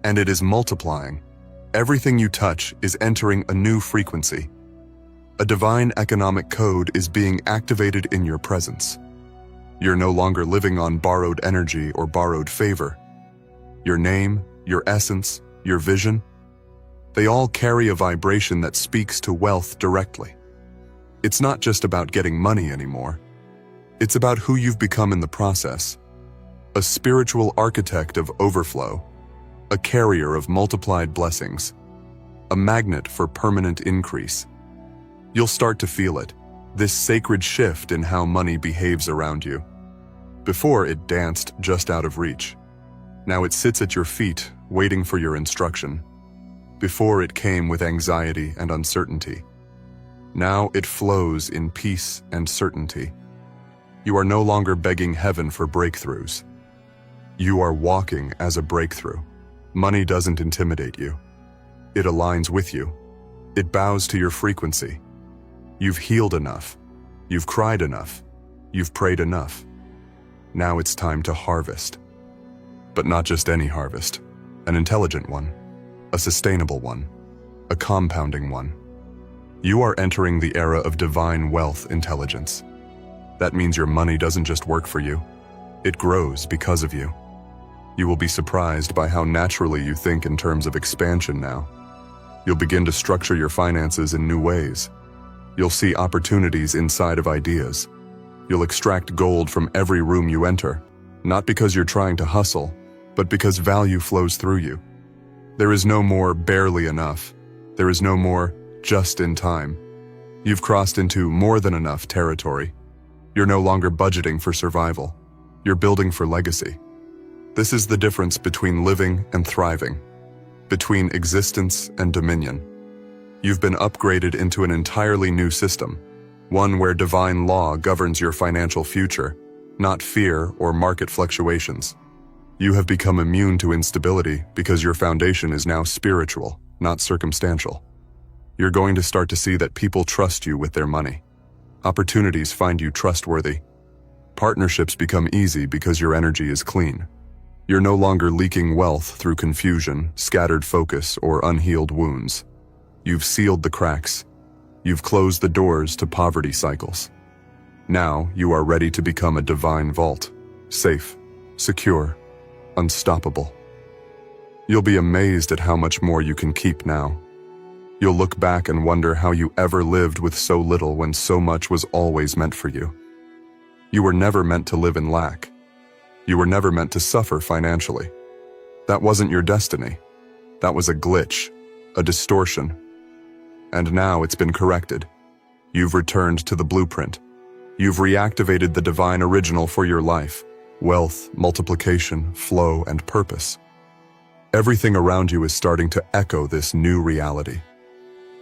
and it is multiplying. Everything you touch is entering a new frequency. A divine economic code is being activated in your presence. You're no longer living on borrowed energy or borrowed favor. Your name, your essence, your vision, they all carry a vibration that speaks to wealth directly. It's not just about getting money anymore. It's about who you've become in the process. A spiritual architect of overflow, a carrier of multiplied blessings, a magnet for permanent increase. You'll start to feel it, this sacred shift in how money behaves around you. Before, it danced just out of reach. Now it sits at your feet, waiting for your instruction. Before, it came with anxiety and uncertainty. Now it flows in peace and certainty. You are no longer begging heaven for breakthroughs. You are walking as a breakthrough. Money doesn't intimidate you. It aligns with you. It bows to your frequency. You've healed enough. You've cried enough. You've prayed enough. Now it's time to harvest. But not just any harvest. An intelligent one. A sustainable one. A compounding one. You are entering the era of divine wealth intelligence. That means your money doesn't just work for you. It grows because of you. You will be surprised by how naturally you think in terms of expansion now. You'll begin to structure your finances in new ways. You'll see opportunities inside of ideas. You'll extract gold from every room you enter, not because you're trying to hustle, but because value flows through you. There is no more barely enough. There is no more just in time. You've crossed into more than enough territory. You're no longer budgeting for survival. You're building for legacy. This is the difference between living and thriving, between existence and dominion. You've been upgraded into an entirely new system, one where divine law governs your financial future, not fear or market fluctuations. You have become immune to instability because your foundation is now spiritual, not circumstantial. You're going to start to see that people trust you with their money. Opportunities find you trustworthy. Partnerships become easy because your energy is clean. You're no longer leaking wealth through confusion, scattered focus, or unhealed wounds. You've sealed the cracks. You've closed the doors to poverty cycles. Now you are ready to become a divine vault, safe, secure, unstoppable. You'll be amazed at how much more you can keep now. You'll look back and wonder how you ever lived with so little when so much was always meant for you. You were never meant to live in lack. You were never meant to suffer financially. That wasn't your destiny. That was a glitch, a distortion. And now it's been corrected. You've returned to the blueprint. You've reactivated the divine original for your life: wealth, multiplication, flow, and purpose. Everything around you is starting to echo this new reality.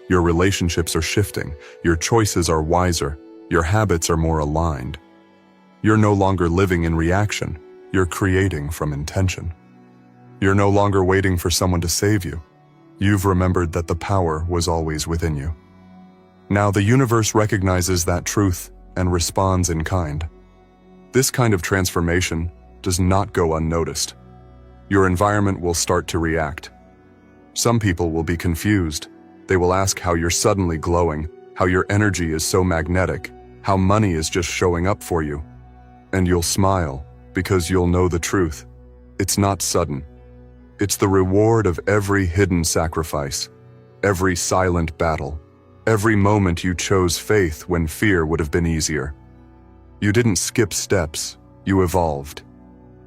Your relationships are shifting. Your choices are wiser. Your habits are more aligned. You're no longer living in reaction. You're creating from intention. You're no longer waiting for someone to save you. You've remembered that the power was always within you. Now the universe recognizes that truth and responds in kind. This kind of transformation does not go unnoticed. Your environment will start to react. Some people will be confused. They will ask how you're suddenly glowing, how your energy is so magnetic, how money is just showing up for you. And you'll smile, because you'll know the truth. It's not sudden. It's the reward of every hidden sacrifice, every silent battle, every moment you chose faith when fear would have been easier. You didn't skip steps, you evolved.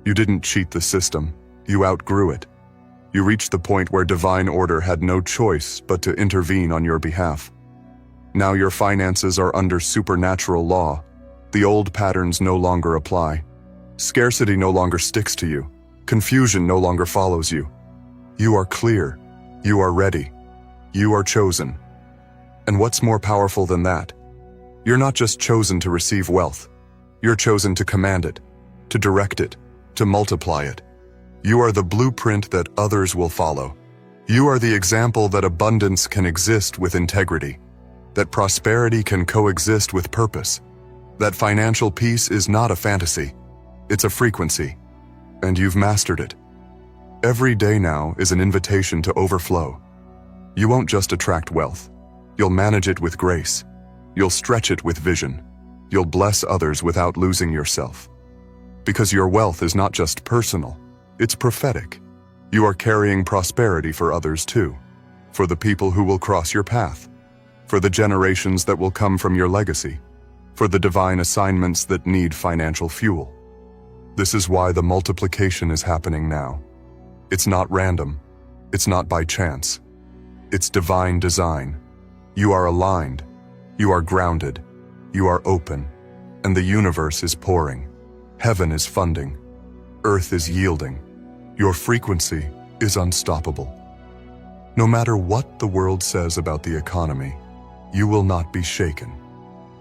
You didn't cheat the system, you outgrew it. You reached the point where divine order had no choice but to intervene on your behalf. Now your finances are under supernatural law. The old patterns no longer apply. Scarcity no longer sticks to you. Confusion no longer follows you. You are clear. You are ready. You are chosen. And what's more powerful than that? You're not just chosen to receive wealth. You're chosen to command it, to direct it, to multiply it. You are the blueprint that others will follow. You are the example that abundance can exist with integrity, that prosperity can coexist with purpose, that financial peace is not a fantasy, it's a frequency, and you've mastered it. Every day now is an invitation to overflow. You won't just attract wealth. You'll manage it with grace. You'll stretch it with vision. You'll bless others without losing yourself. Because your wealth is not just personal, it's prophetic. You are carrying prosperity for others too, for the people who will cross your path, for the generations that will come from your legacy, for the divine assignments that need financial fuel. This is why the multiplication is happening now. It's not random. It's not by chance. It's divine design. You are aligned. You are grounded. You are open. And the universe is pouring. Heaven is funding. Earth is yielding. Your frequency is unstoppable. No matter what the world says about the economy, you will not be shaken.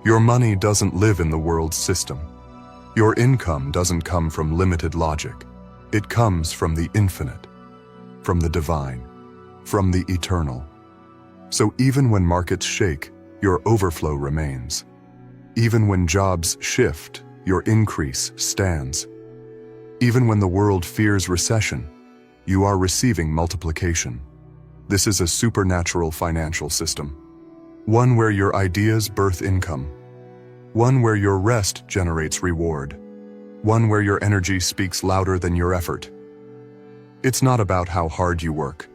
Your money doesn't live in the world's system. Your income doesn't come from limited logic. It comes from the infinite, from the divine, from the eternal. So even when markets shake, your overflow remains. Even when jobs shift, your increase stands. Even when the world fears recession, you are receiving multiplication. This is a supernatural financial system. One where your ideas birth income. One where your rest generates reward. One where your energy speaks louder than your effort. It's not about how hard you work.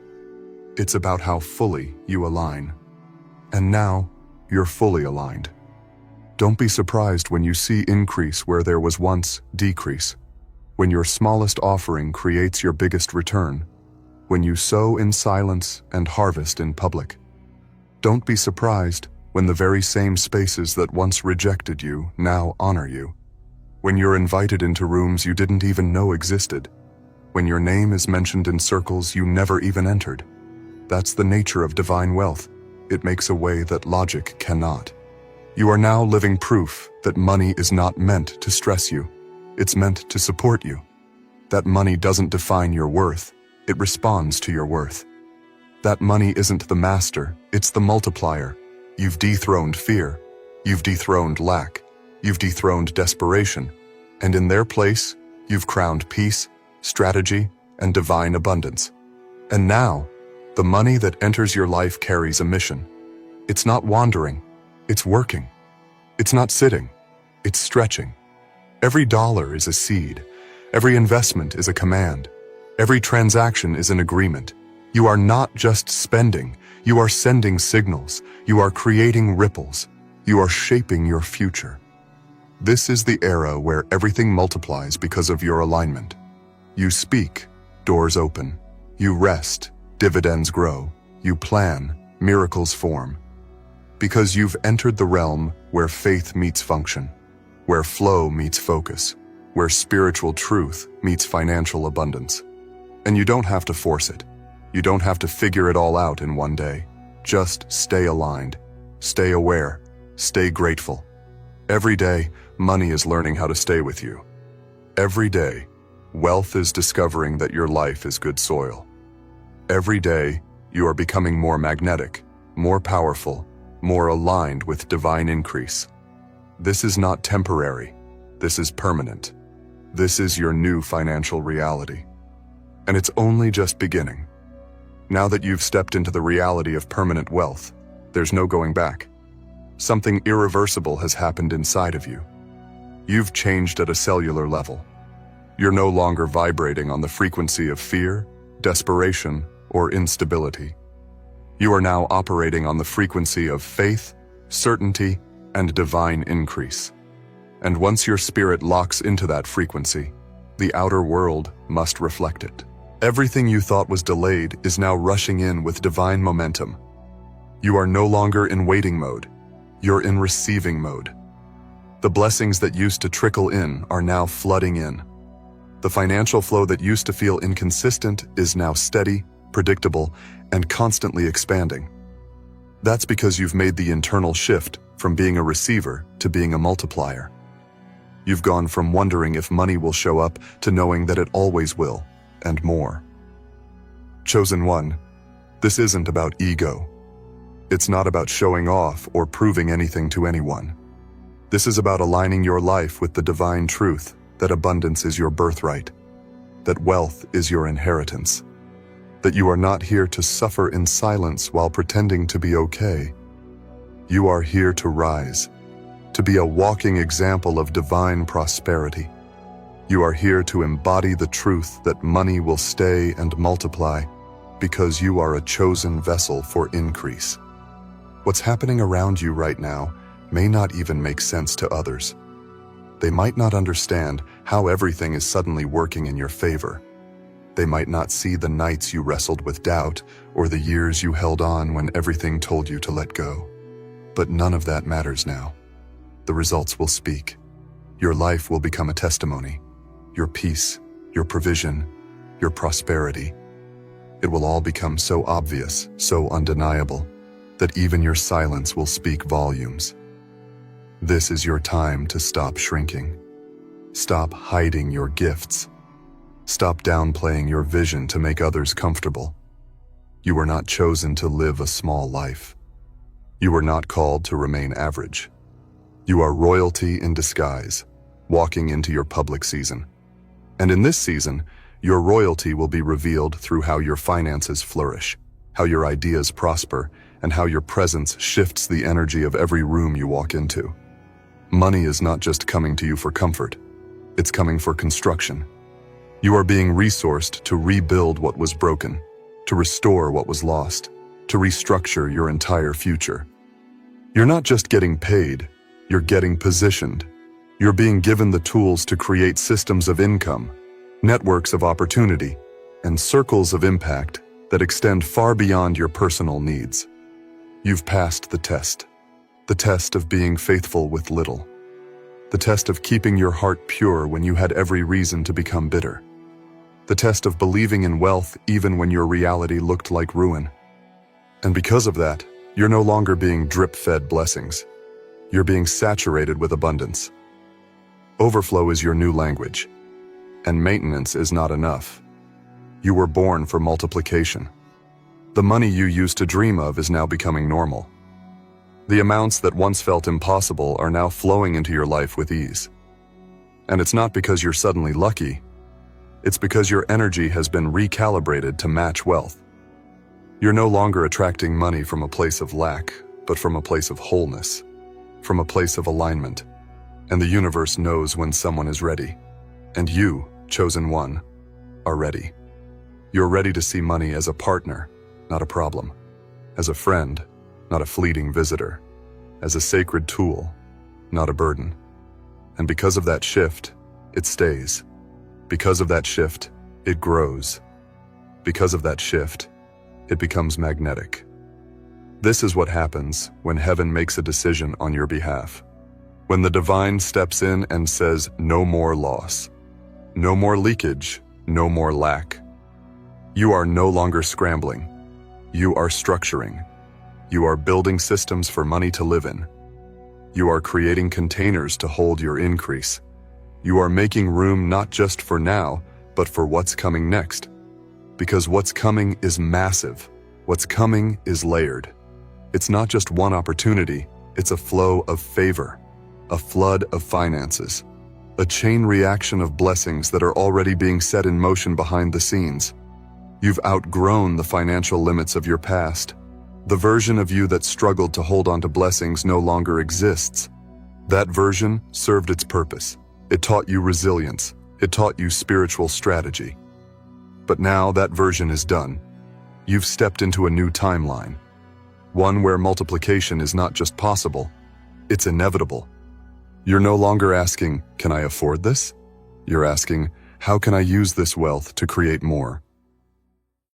It's about how fully you align. And now, you're fully aligned. Don't be surprised when you see increase where there was once decrease. When your smallest offering creates your biggest return. When you sow in silence and harvest in public. Don't be surprised when the very same spaces that once rejected you now honor you. When you're invited into rooms you didn't even know existed. When your name is mentioned in circles you never even entered. That's the nature of divine wealth. It makes a way that logic cannot. You are now living proof that money is not meant to stress you. It's meant to support you. That money doesn't define your worth. It responds to your worth. That money isn't the master, it's the multiplier. You've dethroned fear. You've dethroned lack. You've dethroned desperation. And in their place, you've crowned peace, strategy, and divine abundance. And now, the money that enters your life carries a mission. It's not wandering, it's working. It's not sitting, it's stretching. Every dollar is a seed. Every investment is a command. Every transaction is an agreement. You are not just spending, you are sending signals. You are creating ripples. You are shaping your future. This is the era where everything multiplies because of your alignment. You speak, doors open. You rest, dividends grow. You plan, miracles form. Because you've entered the realm where faith meets function, where flow meets focus, where spiritual truth meets financial abundance. And you don't have to force it. You don't have to figure it all out in one day. Just stay aligned, stay aware, stay grateful. Every day, money is learning how to stay with you. Every day, wealth is discovering that your life is good soil. Every day, you are becoming more magnetic, more powerful, more aligned with divine increase. This is not temporary. This is permanent. This is your new financial reality. And it's only just beginning. Now that you've stepped into the reality of permanent wealth, there's no going back. Something irreversible has happened inside of you. You've changed at a cellular level. You're no longer vibrating on the frequency of fear, desperation, or instability. You are now operating on the frequency of faith, certainty, and divine increase. And once your spirit locks into that frequency, the outer world must reflect it. Everything you thought was delayed is now rushing in with divine momentum. You are no longer in waiting mode. You're in receiving mode. The blessings that used to trickle in are now flooding in. The financial flow that used to feel inconsistent is now steady, predictable, and constantly expanding. That's because you've made the internal shift from being a receiver to being a multiplier. You've gone from wondering if money will show up to knowing that it always will, and more. Chosen one, this isn't about ego. It's not about showing off or proving anything to anyone. This is about aligning your life with the divine truth that abundance is your birthright, that wealth is your inheritance, that you are not here to suffer in silence while pretending to be okay. You are here to rise, to be a walking example of divine prosperity. You are here to embody the truth that money will stay and multiply because you are a chosen vessel for increase. What's happening around you right now may not even make sense to others. They might not understand how everything is suddenly working in your favor. They might not see the nights you wrestled with doubt or the years you held on when everything told you to let go. But none of that matters now. The results will speak. Your life will become a testimony. Your peace, your provision, your prosperity. It will all become so obvious, so undeniable, that even your silence will speak volumes. This is your time to stop shrinking. Stop hiding your gifts. Stop downplaying your vision to make others comfortable. You were not chosen to live a small life. You were not called to remain average. You are royalty in disguise, walking into your public season. And in this season, your royalty will be revealed through how your finances flourish, how your ideas prosper, and how your presence shifts the energy of every room you walk into. Money is not just coming to you for comfort. It's coming for construction. You are being resourced to rebuild what was broken, to restore what was lost, to restructure your entire future. You're not just getting paid, you're getting positioned. You're being given the tools to create systems of income, networks of opportunity, and circles of impact that extend far beyond your personal needs. You've passed the test of being faithful with little, the test of keeping your heart pure when you had every reason to become bitter, the test of believing in wealth even when your reality looked like ruin. And because of that, you're no longer being drip-fed blessings. You're being saturated with abundance. Overflow is your new language, and maintenance is not enough. You were born for multiplication. The money you used to dream of is now becoming normal. The amounts that once felt impossible are now flowing into your life with ease. And it's not because you're suddenly lucky. It's because your energy has been recalibrated to match wealth. You're no longer attracting money from a place of lack, but from a place of wholeness, from a place of alignment. And the universe knows when someone is ready. And you, chosen one, are ready. You're ready to see money as a partner, not a problem. As a friend, not a fleeting visitor. As a sacred tool, not a burden. And because of that shift, it stays. Because of that shift, it grows. Because of that shift, it becomes magnetic. This is what happens when heaven makes a decision on your behalf. When the divine steps in and says, no more loss, no more leakage, no more lack. You are no longer scrambling. You are structuring. You are building systems for money to live in. You are creating containers to hold your increase. You are making room not just for now, but for what's coming next. Because what's coming is massive. What's coming is layered. It's not just one opportunity, it's a flow of favor, a flood of finances, a chain reaction of blessings that are already being set in motion behind the scenes. You've outgrown the financial limits of your past. The version of you that struggled to hold on to blessings no longer exists. That version served its purpose. It taught you resilience. It taught you spiritual strategy. But now that version is done. You've stepped into a new timeline. One where multiplication is not just possible, it's inevitable. You're no longer asking, can I afford this? You're asking, how can I use this wealth to create more?